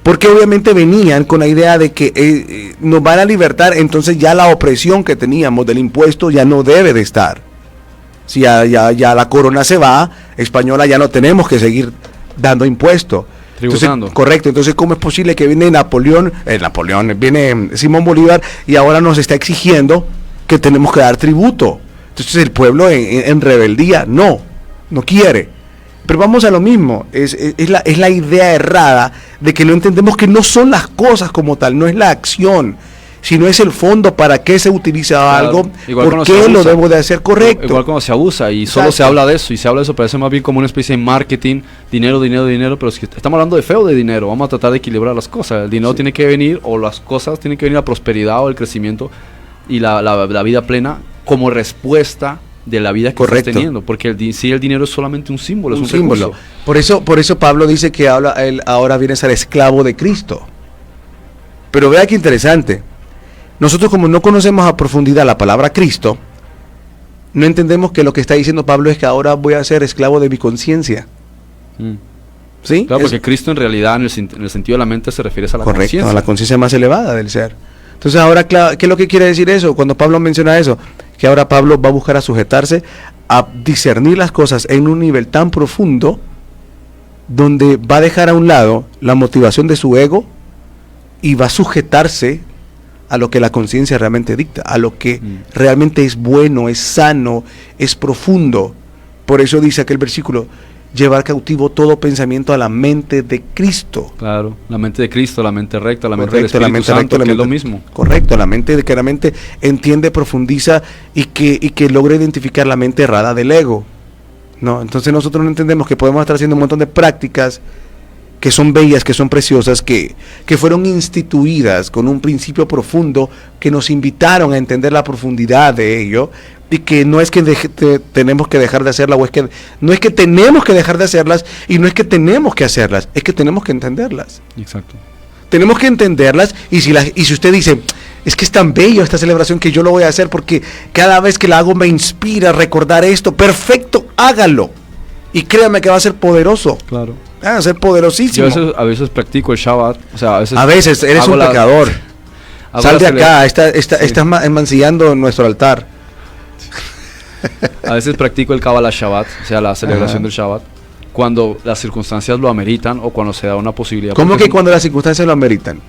[SPEAKER 3] Porque obviamente venían con la idea de que nos van a libertar, entonces ya la opresión que teníamos del impuesto ya no debe de estar. Si ya la corona se va, española, ya no tenemos que seguir dando impuesto.
[SPEAKER 5] Tributando.
[SPEAKER 3] Entonces, correcto, entonces ¿cómo es posible que viene viene Simón Bolívar y ahora nos está exigiendo que tenemos que dar tributo? Entonces el pueblo en rebeldía no quiere. Pero vamos a lo mismo, es la idea errada de que no entendemos que no son las cosas como tal, no es la acción, sino es el fondo, para qué se utiliza
[SPEAKER 5] Claro,
[SPEAKER 3] algo,
[SPEAKER 5] igual
[SPEAKER 3] por qué lo debo de hacer correcto.
[SPEAKER 5] Igual cuando se abusa y solo se habla de eso, y se habla de eso, parece más bien como una especie de marketing, dinero, pero es que estamos hablando de feo de dinero, vamos a tratar de equilibrar las cosas. El dinero tiene que venir, o las cosas tienen que venir, la prosperidad o el crecimiento y la vida plena como respuesta de la vida que estás teniendo, porque el dinero es solamente un símbolo, es un
[SPEAKER 3] símbolo. Por eso Pablo dice que él ahora viene a ser esclavo de Cristo. Pero vea qué interesante. Nosotros, como no conocemos a profundidad la palabra Cristo, no entendemos que lo que está diciendo Pablo es que ahora voy a ser esclavo de mi conciencia. ¿Sí?
[SPEAKER 5] Claro, porque Cristo en realidad en el sentido de la mente se refiere a la conciencia.
[SPEAKER 3] Correcto, a la conciencia más elevada del ser. Entonces ahora, ¿qué es lo que quiere decir eso? Cuando Pablo menciona eso, que ahora Pablo va a buscar a sujetarse, a discernir las cosas en un nivel tan profundo, donde va a dejar a un lado la motivación de su ego y va a sujetarse a lo que la conciencia realmente dicta, a lo que realmente es bueno, es sano, es profundo. Por eso dice aquel versículo, llevar cautivo todo pensamiento a la mente de Cristo.
[SPEAKER 5] Claro, la mente de Cristo, la mente recta, la mente del Espíritu Santo, que es lo mismo.
[SPEAKER 3] Correcto, la mente que realmente entiende, profundiza y que logra identificar la mente errada del ego. No, entonces nosotros no entendemos que podemos estar haciendo un montón de prácticas que son bellas, que son preciosas, que fueron instituidas con un principio profundo, que nos invitaron a entender la profundidad de ello, y que no es que tenemos que dejar de hacerlas, no es que tenemos que dejar de hacerlas, y no es que tenemos que hacerlas, es que tenemos que entenderlas.
[SPEAKER 5] Exacto.
[SPEAKER 3] Tenemos que entenderlas, y si usted dice, es que es tan bello esta celebración que yo lo voy a hacer porque cada vez que la hago me inspira a recordar esto, perfecto, hágalo. Y créame que va a ser poderoso.
[SPEAKER 5] Claro.
[SPEAKER 3] Va a ser poderosísimo.
[SPEAKER 5] Yo a veces practico el Shabbat. O sea,
[SPEAKER 3] a veces eres un pecador. Sal de acá, estás mancillando nuestro altar.
[SPEAKER 5] A veces practico el Kabbalah Shabbat, o sea, la celebración del Shabbat, cuando las circunstancias lo ameritan o cuando se da una posibilidad.
[SPEAKER 3] ¿Cómo que cuando las circunstancias lo ameritan?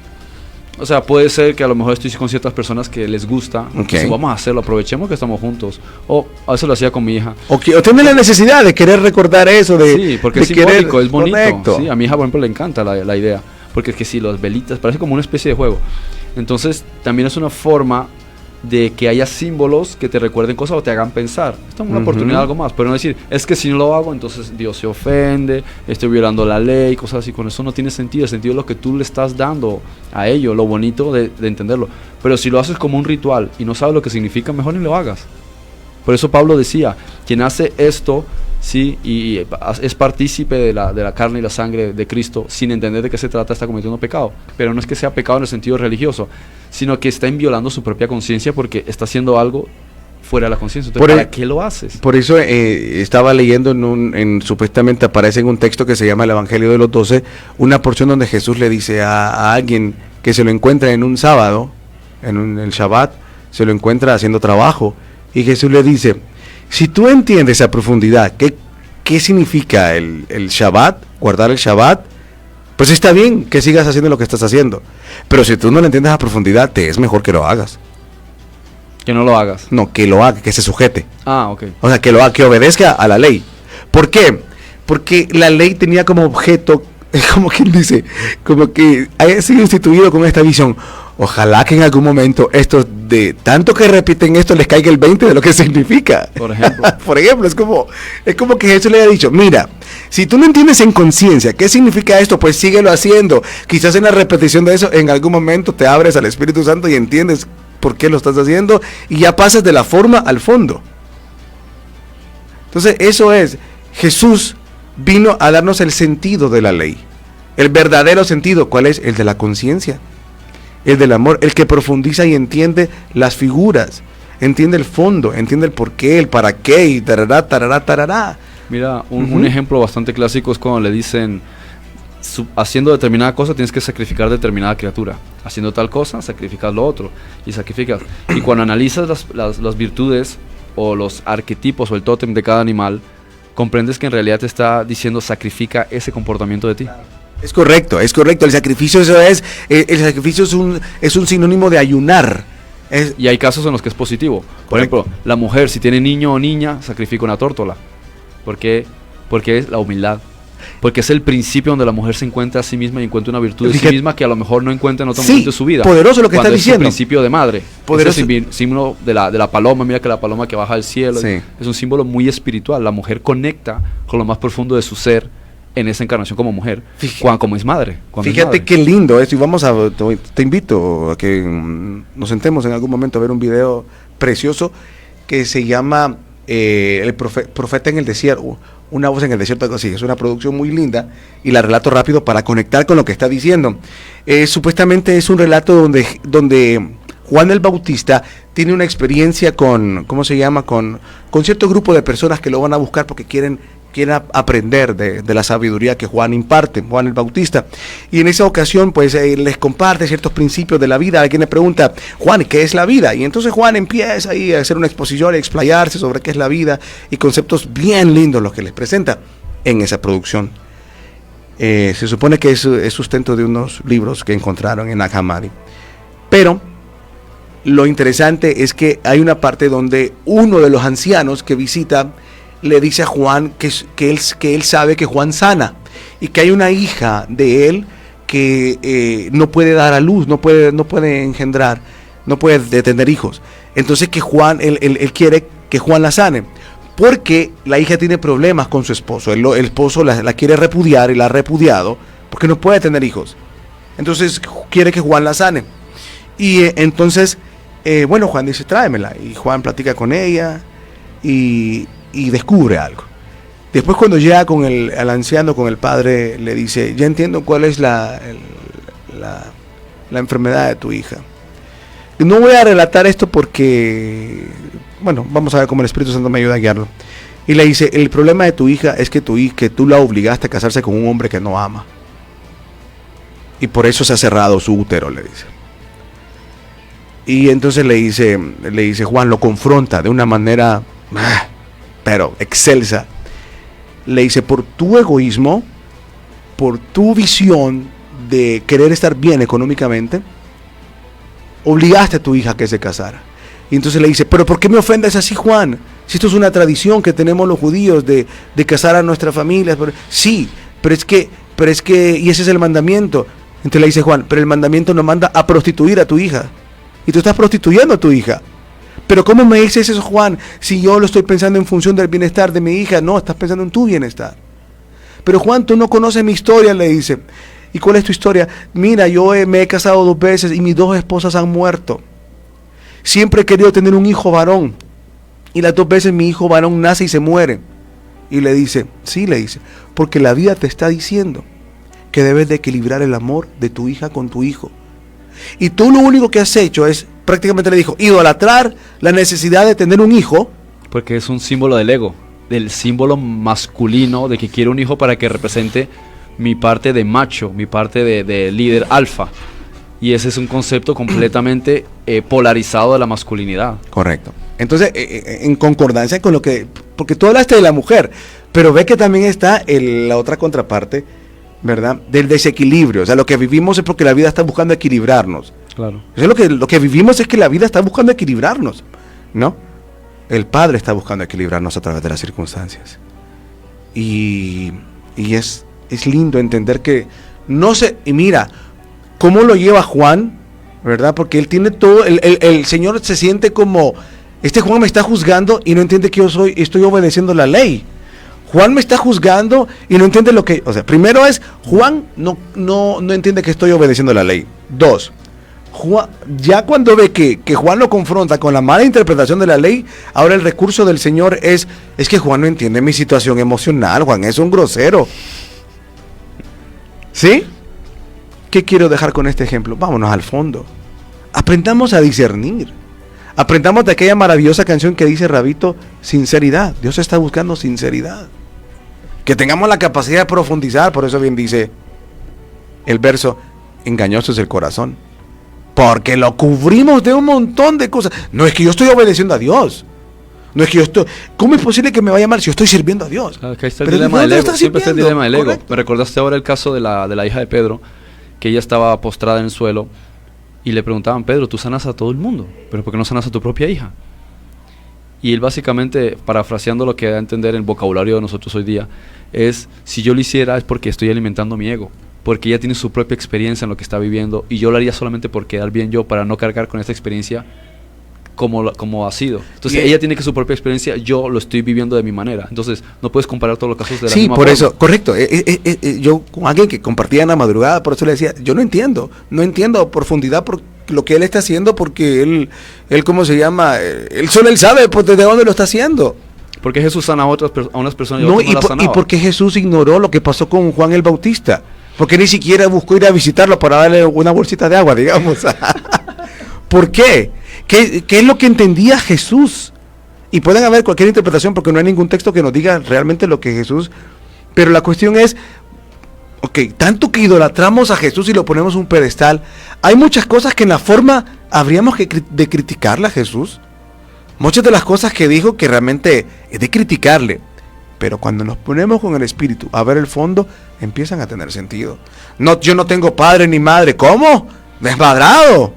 [SPEAKER 5] O sea, puede ser que a lo mejor estoy con ciertas personas que les gusta.
[SPEAKER 3] Okay.
[SPEAKER 5] Entonces, vamos a hacerlo, aprovechemos que estamos juntos. O a veces lo hacía con mi hija.
[SPEAKER 3] O tiene la necesidad de querer recordar eso.
[SPEAKER 5] Sí, porque es simbólico, es bonito.
[SPEAKER 3] Correcto.
[SPEAKER 5] Sí, a mi hija, por ejemplo, le encanta la idea. Porque es que si las velitas, parece como una especie de juego. Entonces, también es una forma de que haya símbolos que te recuerden cosas o te hagan pensar. Esto es una oportunidad de algo más, pero no decir, es que si no lo hago, entonces Dios se ofende, estoy violando la ley, cosas así. Con eso no tiene sentido. El sentido es lo que tú le estás dando a ello, lo bonito de entenderlo. Pero si lo haces como un ritual y no sabes lo que significa, mejor ni lo hagas. Por eso Pablo decía, quien hace esto, sí, y es partícipe de la carne y la sangre de Cristo, sin entender de qué se trata, está cometiendo pecado. Pero no es que sea pecado en el sentido religioso, sino que está violando su propia conciencia porque está haciendo algo fuera de la conciencia. Entonces, ¿para qué lo haces?
[SPEAKER 3] Por eso estaba leyendo supuestamente aparece en un texto que se llama el Evangelio de los 12, una porción donde Jesús le dice a alguien que se lo encuentra en un sábado, el Shabbat, se lo encuentra haciendo trabajo, y Jesús le dice, si tú entiendes a profundidad qué significa el Shabbat, guardar el Shabbat, pues está bien que sigas haciendo lo que estás haciendo. Pero si tú no lo entiendes a profundidad, te es mejor que lo hagas.
[SPEAKER 5] Que no lo hagas.
[SPEAKER 3] No, que lo haga, que se sujete.
[SPEAKER 5] Ah, ok.
[SPEAKER 3] O sea, que lo haga, que obedezca a la ley. ¿Por qué? Porque la ley tenía como objeto, como quien dice, como que haya sido instituido con esta visión. Ojalá que en algún momento estos de tanto que repiten esto les caiga el 20 de lo que significa. Por ejemplo. Por ejemplo, es como que Jesús le haya dicho, mira, si tú no entiendes en conciencia qué significa esto, pues síguelo haciendo. Quizás en la repetición de eso, en algún momento te abres al Espíritu Santo y entiendes por qué lo estás haciendo y ya pasas de la forma al fondo. Entonces, eso es, Jesús vino a darnos el sentido de la ley. El verdadero sentido, ¿cuál es? El de la conciencia. El del amor, el que profundiza y entiende las figuras, entiende el fondo, entiende el porqué, el para qué y tarará, tarará, tarará.
[SPEAKER 5] Mira, un ejemplo bastante clásico es cuando le dicen, haciendo determinada cosa tienes que sacrificar determinada criatura, haciendo tal cosa sacrificas lo otro y sacrificas. Y cuando analizas las virtudes o los arquetipos o el tótem de cada animal, comprendes que en realidad te está diciendo sacrifica ese comportamiento de ti.
[SPEAKER 3] Es correcto, el sacrificio es un sinónimo de ayunar.
[SPEAKER 5] Y hay casos en los que es positivo. Por ejemplo, la mujer, si tiene niño o niña, sacrifica una tórtola. ¿Por qué? Porque es la humildad. Porque es el principio donde la mujer se encuentra a sí misma y encuentra una virtud de sí misma que a lo mejor no encuentra en otro momento de su vida.
[SPEAKER 3] Poderoso lo que está diciendo.
[SPEAKER 5] Es el principio de madre. Poderoso. Es el símbolo de la paloma. Mira que la paloma que baja del cielo. Sí. Es un símbolo muy espiritual. La mujer conecta con lo más profundo de su ser en esa encarnación como mujer, como es madre.
[SPEAKER 3] Fíjate qué lindo esto, y te invito a que nos sentemos en algún momento a ver un video precioso que se llama El Profeta en el Desierto, una voz en el desierto, algo así. Es una producción muy linda y la relato rápido para conectar con lo que está diciendo. Supuestamente es un relato donde Juan el Bautista tiene una experiencia con cierto grupo de personas que lo van a buscar porque quieren aprender de la sabiduría que Juan imparte, Juan el Bautista. Y en esa ocasión, pues, les comparte ciertos principios de la vida. Alguien le pregunta, Juan, ¿qué es la vida? Y entonces Juan empieza ahí a hacer una exposición, a explayarse sobre qué es la vida y conceptos bien lindos los que les presenta en esa producción. Se supone que es sustento de unos libros que encontraron en Nag Hammadi. Pero lo interesante es que hay una parte donde uno de los ancianos que visita le dice a Juan que él sabe que Juan sana y que hay una hija de él que no puede dar a luz, no puede engendrar, no puede tener hijos. Entonces que Juan, él quiere que Juan la sane, porque la hija tiene problemas con su esposo. El esposo la quiere repudiar y la ha repudiado porque no puede tener hijos. Entonces quiere que Juan la sane. Y entonces, Juan dice, tráemela. Y Juan platica con ella y descubre algo. Después, cuando llega al anciano, con el padre, le dice, ya entiendo cuál es la enfermedad de tu hija. No voy a relatar esto porque, vamos a ver cómo el Espíritu Santo me ayuda a guiarlo. Y le dice, el problema de tu hija es que tú la obligaste a casarse con un hombre que no ama. Y por eso se ha cerrado su útero, le dice. Y entonces le dice Juan, lo confronta de una manera, pero excelsa. Le dice, por tu egoísmo, por tu visión de querer estar bien económicamente, obligaste a tu hija a que se casara. Y entonces le dice, pero ¿por qué me ofendes así, Juan? Si esto es una tradición que tenemos los judíos de casar a nuestras familias. Sí, pero es que, y ese es el mandamiento. Entonces le dice Juan, pero el mandamiento nos manda a prostituir a tu hija. Y tú estás prostituyendo a tu hija. Pero ¿cómo me dices eso, Juan? Si yo lo estoy pensando en función del bienestar de mi hija. No, estás pensando en tu bienestar. Pero Juan, tú no conoces mi historia, le dice. ¿Y cuál es tu historia? Mira, yo me he casado 2 veces y mis 2 esposas han muerto. Siempre he querido tener un hijo varón. Y las 2 veces mi hijo varón nace y se muere. Y le dice, sí, le dice, porque la vida te está diciendo que debes de equilibrar el amor de tu hija con tu hijo. Y tú lo único que has hecho es, prácticamente le dijo, idolatrar la necesidad de tener un hijo.
[SPEAKER 5] Porque es un símbolo del ego, del símbolo masculino de que quiero un hijo para que represente mi parte de macho, mi parte de líder alfa. Y ese es un concepto completamente polarizado de la masculinidad.
[SPEAKER 3] Correcto. Entonces, en concordancia con lo que... Porque tú hablaste de la mujer, pero ve que también está la otra contraparte, ¿verdad? Del desequilibrio. O sea, lo que vivimos es porque la vida está buscando equilibrarnos.
[SPEAKER 5] Claro.
[SPEAKER 3] O sea, lo que vivimos es que la vida está buscando equilibrarnos, ¿no? El Padre está buscando equilibrarnos a través de las circunstancias. Y es lindo entender que no sé... Y mira... ¿Cómo lo lleva Juan? ¿Verdad? Porque él tiene todo, el Señor se siente como, este Juan me está juzgando y no entiende que estoy obedeciendo la ley. Juan me está juzgando y no entiende lo que, o sea, primero es, Juan no entiende que estoy obedeciendo la ley. 2, Juan, ya cuando ve que Juan lo confronta con la mala interpretación de la ley, ahora el recurso del Señor es que Juan no entiende mi situación emocional, Juan es un grosero. ¿Sí? ¿Qué quiero dejar con este ejemplo? Vámonos al fondo. Aprendamos a discernir. Aprendamos de aquella maravillosa canción que dice Rabito, sinceridad. Dios está buscando sinceridad. Que tengamos la capacidad de profundizar. Por eso bien dice el verso, engañoso es el corazón. Porque lo cubrimos de un montón de cosas. No es que yo estoy obedeciendo a Dios. No es que yo estoy... ¿Cómo es posible que me vaya mal si yo estoy sirviendo a Dios?
[SPEAKER 5] Claro, que ahí está el dilema del ego. Siempre está el dilema del ego. Correcto. Me recordaste ahora el caso de la hija de Pedro, que ella estaba postrada en el suelo y le preguntaban, Pedro, tú sanas a todo el mundo, pero ¿por qué no sanas a tu propia hija? Y él básicamente, parafraseando lo que da a entender el vocabulario de nosotros hoy día, es, si yo lo hiciera es porque estoy alimentando mi ego, porque ella tiene su propia experiencia en lo que está viviendo y yo lo haría solamente por quedar bien yo, para no cargar con esta experiencia como ha sido. Entonces ella tiene que su propia experiencia, yo lo estoy viviendo de mi manera. Entonces no puedes comparar todos los casos de la misma forma. Sí, por eso,
[SPEAKER 3] correcto. Yo con alguien que compartía en la madrugada, por eso le decía, yo no entiendo a profundidad por lo que él está haciendo, porque él ¿cómo se llama? Él solo él sabe pues, desde dónde lo está haciendo.
[SPEAKER 5] Porque Jesús sana a unas personas y
[SPEAKER 3] no,
[SPEAKER 5] otras no las sanaba.
[SPEAKER 3] Y porque Jesús ignoró lo que pasó con Juan el Bautista, porque ni siquiera buscó ir a visitarlo para darle una bolsita de agua, digamos. ¿Por qué? ¿Qué es lo que entendía Jesús? Y pueden haber cualquier interpretación porque no hay ningún texto que nos diga realmente lo que Jesús... Pero la cuestión es, ok, tanto que idolatramos a Jesús y lo ponemos en un pedestal, hay muchas cosas que en la forma habríamos de criticarle a Jesús. Muchas de las cosas que dijo que realmente es de criticarle. Pero cuando nos ponemos con el Espíritu a ver el fondo, empiezan a tener sentido. No, yo no tengo padre ni madre. ¿Cómo? Desmadrado.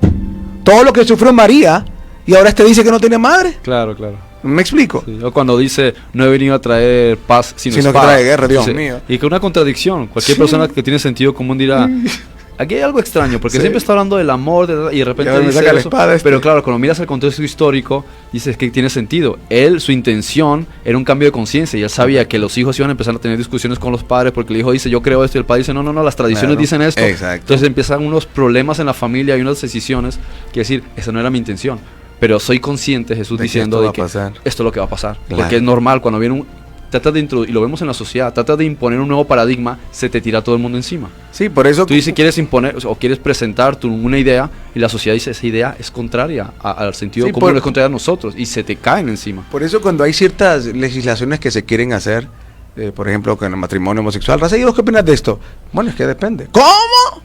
[SPEAKER 3] Todo lo que sufrió María, y ahora te dice que no tiene madre.
[SPEAKER 5] Claro, claro.
[SPEAKER 3] ¿Me explico?
[SPEAKER 5] Sí, o cuando dice, no he venido a traer paz, sino
[SPEAKER 3] que trae guerra, Dios mío.
[SPEAKER 5] Y que una contradicción. Cualquier persona que tiene sentido común dirá, aquí hay algo extraño, porque siempre está hablando del amor, y de repente dice eso, pero claro, cuando miras el contexto histórico, dices que tiene sentido. Su intención era un cambio de conciencia, y él sabía que los hijos iban a empezar a tener discusiones con los padres, porque el hijo dice, yo creo esto, y el padre dice, no, las tradiciones dicen esto.
[SPEAKER 3] Exacto.
[SPEAKER 5] Entonces empiezan unos problemas en la familia, y unas decisiones, que decir, esa no era mi intención, pero soy consciente, Jesús diciendo, de que esto es lo que va a pasar, porque es normal, cuando viene trata de introducir, y lo vemos en la sociedad, trata de imponer un nuevo paradigma, se te tira todo el mundo encima.
[SPEAKER 3] Sí, por eso...
[SPEAKER 5] Tú dices, quieres imponer, o quieres presentar una idea, y la sociedad dice, esa idea es contraria al sentido común, es contraria a nosotros, y se te caen encima.
[SPEAKER 3] Por eso cuando hay ciertas legislaciones que se quieren hacer, por ejemplo, con el matrimonio homosexual, Raza, ¿y vos qué opinas de esto? Bueno, es que depende. ¿Cómo?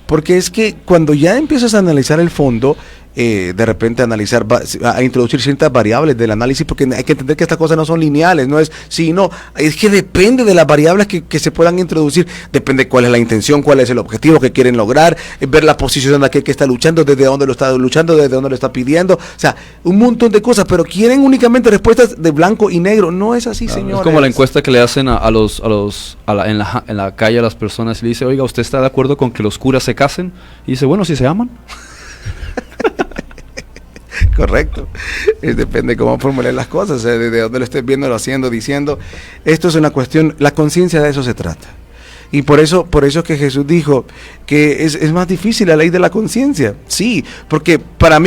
[SPEAKER 3] Porque es que cuando ya empiezas a analizar el fondo, de repente analizar, a introducir ciertas variables del análisis, porque hay que entender que estas cosas no son lineales, no es sí, no, es que depende de las variables que se puedan introducir, depende cuál es la intención, cuál es el objetivo que quieren lograr, ver la posición de aquel que está luchando, desde dónde lo está luchando, desde dónde lo está pidiendo, o sea, un montón de cosas, pero quieren únicamente respuestas de blanco y negro, no es así, señores.
[SPEAKER 5] Es como la encuesta que le hacen en la calle a las personas y le dice, oiga, ¿usted está de acuerdo con que los curas se casen? Y dice, bueno, si se aman.
[SPEAKER 3] Correcto, depende cómo formulen las cosas, desde dónde lo estés viendo, lo haciendo, diciendo. Esto es una cuestión, la conciencia, de eso se trata. Y por eso es que Jesús dijo que es más difícil la ley de la conciencia. Sí, porque para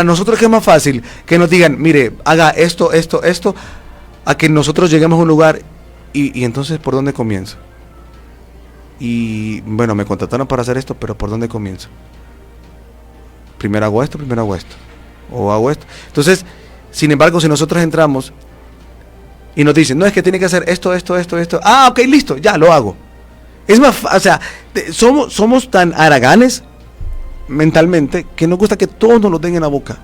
[SPEAKER 3] nosotros que es más fácil que nos digan, mire, haga esto, a que nosotros lleguemos a un lugar y entonces, ¿por dónde comienzo? Y bueno, me contrataron para hacer esto, pero ¿por dónde comienzo? Primero hago esto, o hago esto. Entonces, sin embargo, si nosotros entramos y nos dicen, no, es que tiene que hacer esto, ah, ok, listo, ya lo hago. Es más, o sea, somos tan haraganes mentalmente que nos gusta que todos nos lo den en la boca.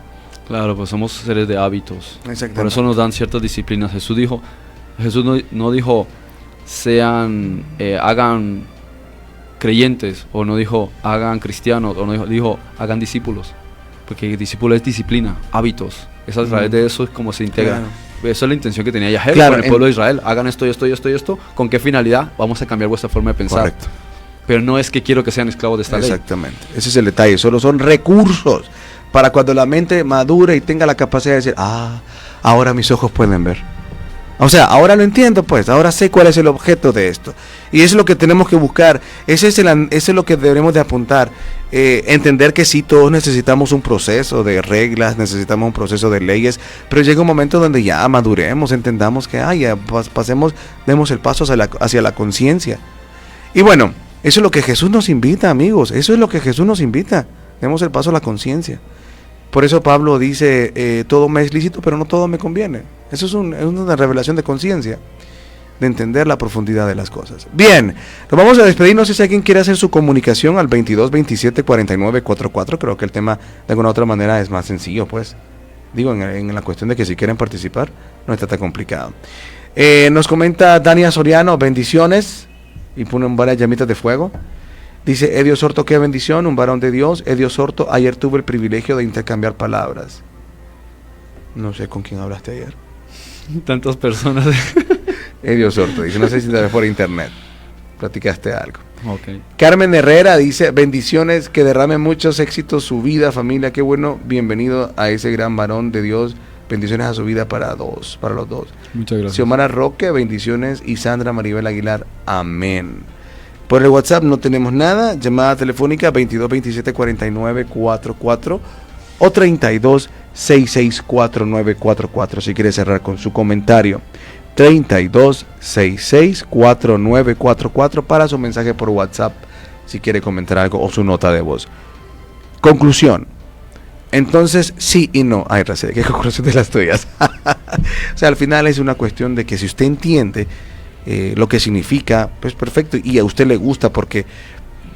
[SPEAKER 5] Claro, pues somos seres de hábitos.
[SPEAKER 3] Exactamente.
[SPEAKER 5] Por eso nos dan ciertas disciplinas. Jesús no dijo hagan creyentes, o no dijo hagan cristianos, o no dijo hagan discípulos. Porque discípulo es disciplina, hábitos. Es a través de eso es como se integra. Claro. Eso es la intención que tenía Yahweh con el pueblo de Israel. Hagan esto, esto. ¿Con qué finalidad? Vamos a cambiar vuestra forma de pensar.
[SPEAKER 3] Correcto.
[SPEAKER 5] Pero no es que quiero que sean esclavos de esta ley.
[SPEAKER 3] Exactamente. Ese es el detalle. Solo son recursos para cuando la mente madure y tenga la capacidad de decir, ahora mis ojos pueden ver. O sea, ahora lo entiendo, pues, ahora sé cuál es el objeto de esto. Y eso es lo que tenemos que buscar, eso es lo que debemos de apuntar. Entender que sí, todos necesitamos un proceso de reglas, necesitamos un proceso de leyes, pero llega un momento donde ya maduremos, entendamos que ya demos el paso hacia la conciencia. Y bueno, eso es lo que Jesús nos invita, amigos, eso es lo que Jesús nos invita, demos el paso a la conciencia. Por eso Pablo dice, todo me es lícito, pero no todo me conviene. Eso es una revelación de conciencia, de entender la profundidad de las cosas. Bien, nos vamos a despedir. No sé si alguien quiere hacer su comunicación al 22 27 49 44. Creo que el tema de alguna otra manera es más sencillo, pues. Digo, en la cuestión de que si quieren participar, no está tan complicado. Nos comenta Dania Soriano, bendiciones, y pone varias llamitas de fuego. Dice Edio Sorto, qué bendición, un varón de Dios. Edio Sorto, ayer tuve el privilegio de intercambiar palabras. No sé con quién hablaste ayer.
[SPEAKER 5] Tantas personas.
[SPEAKER 3] Edio Sorto dice, no sé si te ves por internet. Platicaste algo.
[SPEAKER 5] Okay.
[SPEAKER 3] Carmen Herrera dice, bendiciones, que derrame muchos éxitos su vida, familia, qué bueno, bienvenido a ese gran varón de Dios. Bendiciones a su vida para los dos.
[SPEAKER 5] Muchas gracias.
[SPEAKER 3] Xiomara Roque, bendiciones, y Sandra Maribel Aguilar, amén. Por el WhatsApp no tenemos nada. Llamada telefónica 22 27 49 44 o 32 66 49 44 si quiere cerrar con su comentario. 32 66 49 44 para su mensaje por WhatsApp si quiere comentar algo o su nota de voz. Conclusión. Entonces, sí y no. Ay, Racel, ¿qué conclusión de las tuyas? O sea, al final es una cuestión de que si usted entiende lo que significa, pues perfecto, y a usted le gusta porque,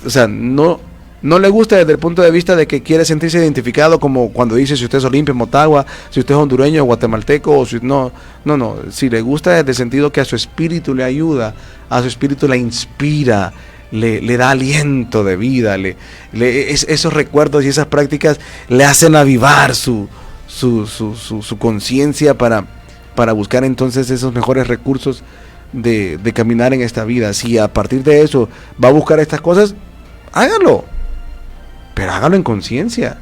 [SPEAKER 3] o sea, no le gusta desde el punto de vista de que quiere sentirse identificado, como cuando dice si usted es Olimpia, Motagua, si usted es hondureño, guatemalteco, o si si le gusta desde el sentido que a su espíritu le ayuda, a su espíritu le inspira, le da aliento de vida, esos recuerdos y esas prácticas le hacen avivar su conciencia para buscar entonces esos mejores recursos de caminar en esta vida. Si a partir de eso va a buscar estas cosas, hágalo, pero hágalo en conciencia,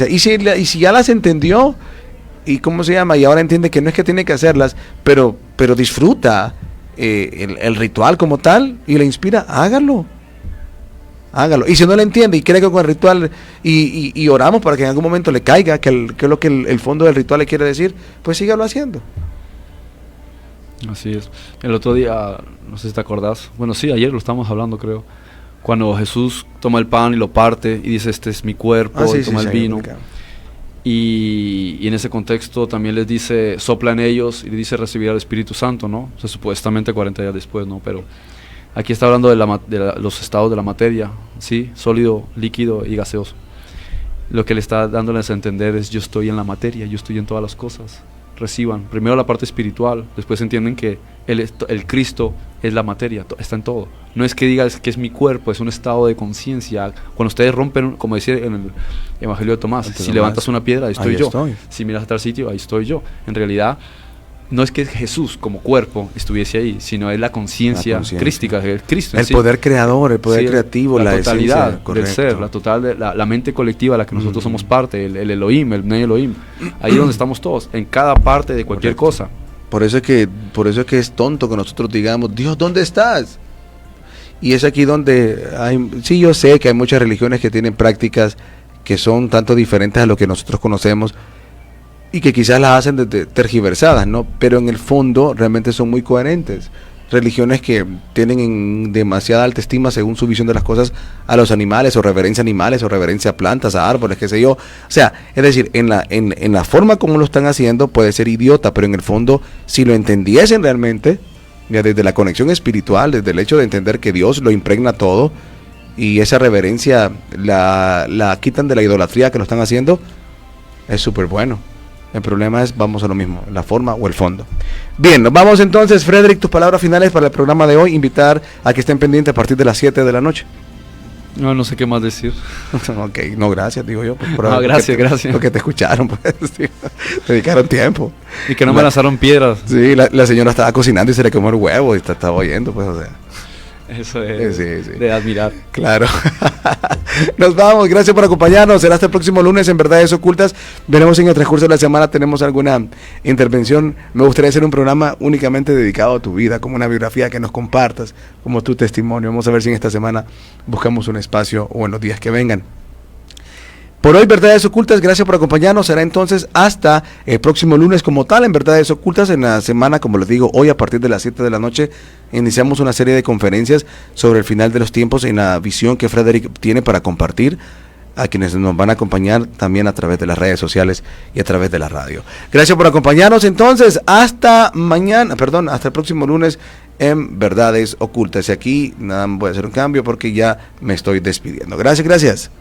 [SPEAKER 3] y si ya las entendió y y ahora entiende que no es que tiene que hacerlas, pero disfruta el ritual como tal y le inspira, hágalo, y si no le entiende y cree que con el ritual y oramos para que en algún momento le caiga que es lo que el fondo del ritual le quiere decir, pues sígalo haciendo.
[SPEAKER 5] Así es. El otro día, no sé si te acordás, bueno, sí, ayer lo estábamos hablando, creo, cuando Jesús toma el pan y lo parte y dice, este es mi cuerpo, y toma el vino. Y en ese contexto también les dice, sopla en ellos y le dice recibir al Espíritu Santo, ¿no? O sea, supuestamente 40 días después, ¿no? Pero aquí está hablando de los estados de la materia, ¿sí? Sólido, líquido y gaseoso. lo que Él está dándoles a entender es: yo estoy en la materia, yo estoy en todas las cosas. Reciban primero la parte espiritual, después entienden que el Cristo es la materia, está en todo. No es que digas que es mi cuerpo, es un estado de conciencia. Cuando ustedes rompen, como decía en el Evangelio de Tomás, si levantas una piedra, ahí estoy yo. Si miras a tal sitio, ahí estoy yo. En realidad, no es que Jesús como cuerpo estuviese ahí, sino es la conciencia crística, el Cristo.
[SPEAKER 3] El poder creador, el poder creativo, la
[SPEAKER 5] totalidad
[SPEAKER 3] esencia,
[SPEAKER 5] del ser, la total, la mente colectiva a la que nosotros somos parte, el Elohim, el Bnei Elohim. Ahí es donde estamos todos, en cada parte de cualquier cosa.
[SPEAKER 3] Por eso es que es tonto que nosotros digamos: Dios, ¿dónde estás? Y es aquí donde sí, yo sé que hay muchas religiones que tienen prácticas que son tanto diferentes a lo que nosotros conocemos, y que quizás las hacen tergiversadas, ¿no? Pero en el fondo realmente son muy coherentes. Religiones que tienen en demasiada alta estima, según su visión de las cosas, a los animales, o reverencia a animales, o reverencia a plantas, a árboles, qué sé yo. O sea, es decir, en la forma como lo están haciendo puede ser idiota, pero en el fondo, si lo entendiesen realmente, ya desde la conexión espiritual, desde el hecho de entender que Dios lo impregna todo, y esa reverencia la quitan de la idolatría que lo están haciendo, es súper bueno. El problema es, vamos a lo mismo, la forma o el fondo. Bien, nos vamos entonces. Frederick, tus palabras finales para el programa de hoy. Invitar a que estén pendientes a partir de las 7 de la noche.
[SPEAKER 5] No sé qué más decir.
[SPEAKER 3] Ok, no, gracias, digo yo.
[SPEAKER 5] Gracias.
[SPEAKER 3] Porque te escucharon, pues, sí, te dedicaron tiempo.
[SPEAKER 5] Y que no me lanzaron piedras.
[SPEAKER 3] Sí, la señora estaba cocinando y se le quemó el huevo y estaba oyendo, pues, o sea.
[SPEAKER 5] Eso es
[SPEAKER 3] sí.
[SPEAKER 5] de admirar.
[SPEAKER 3] Claro. Nos vamos, gracias por acompañarnos. Será hasta el próximo lunes en Verdades Ocultas. Veremos si en el transcurso de la semana tenemos alguna intervención. Me gustaría hacer un programa únicamente dedicado a tu vida, como una biografía que nos compartas, como tu testimonio. Vamos a ver si en esta semana buscamos un espacio o en los días que vengan. Por hoy, Verdades Ocultas, gracias por acompañarnos. Será entonces hasta el próximo lunes como tal en Verdades Ocultas. En la semana, como les digo, hoy a partir de las 7 de la noche iniciamos una serie de conferencias sobre el final de los tiempos en la visión que Frederick tiene para compartir a quienes nos van a acompañar también a través de las redes sociales y a través de la radio. Gracias por acompañarnos entonces. Hasta el próximo lunes en Verdades Ocultas. Y aquí nada, voy a hacer un cambio porque ya me estoy despidiendo. Gracias.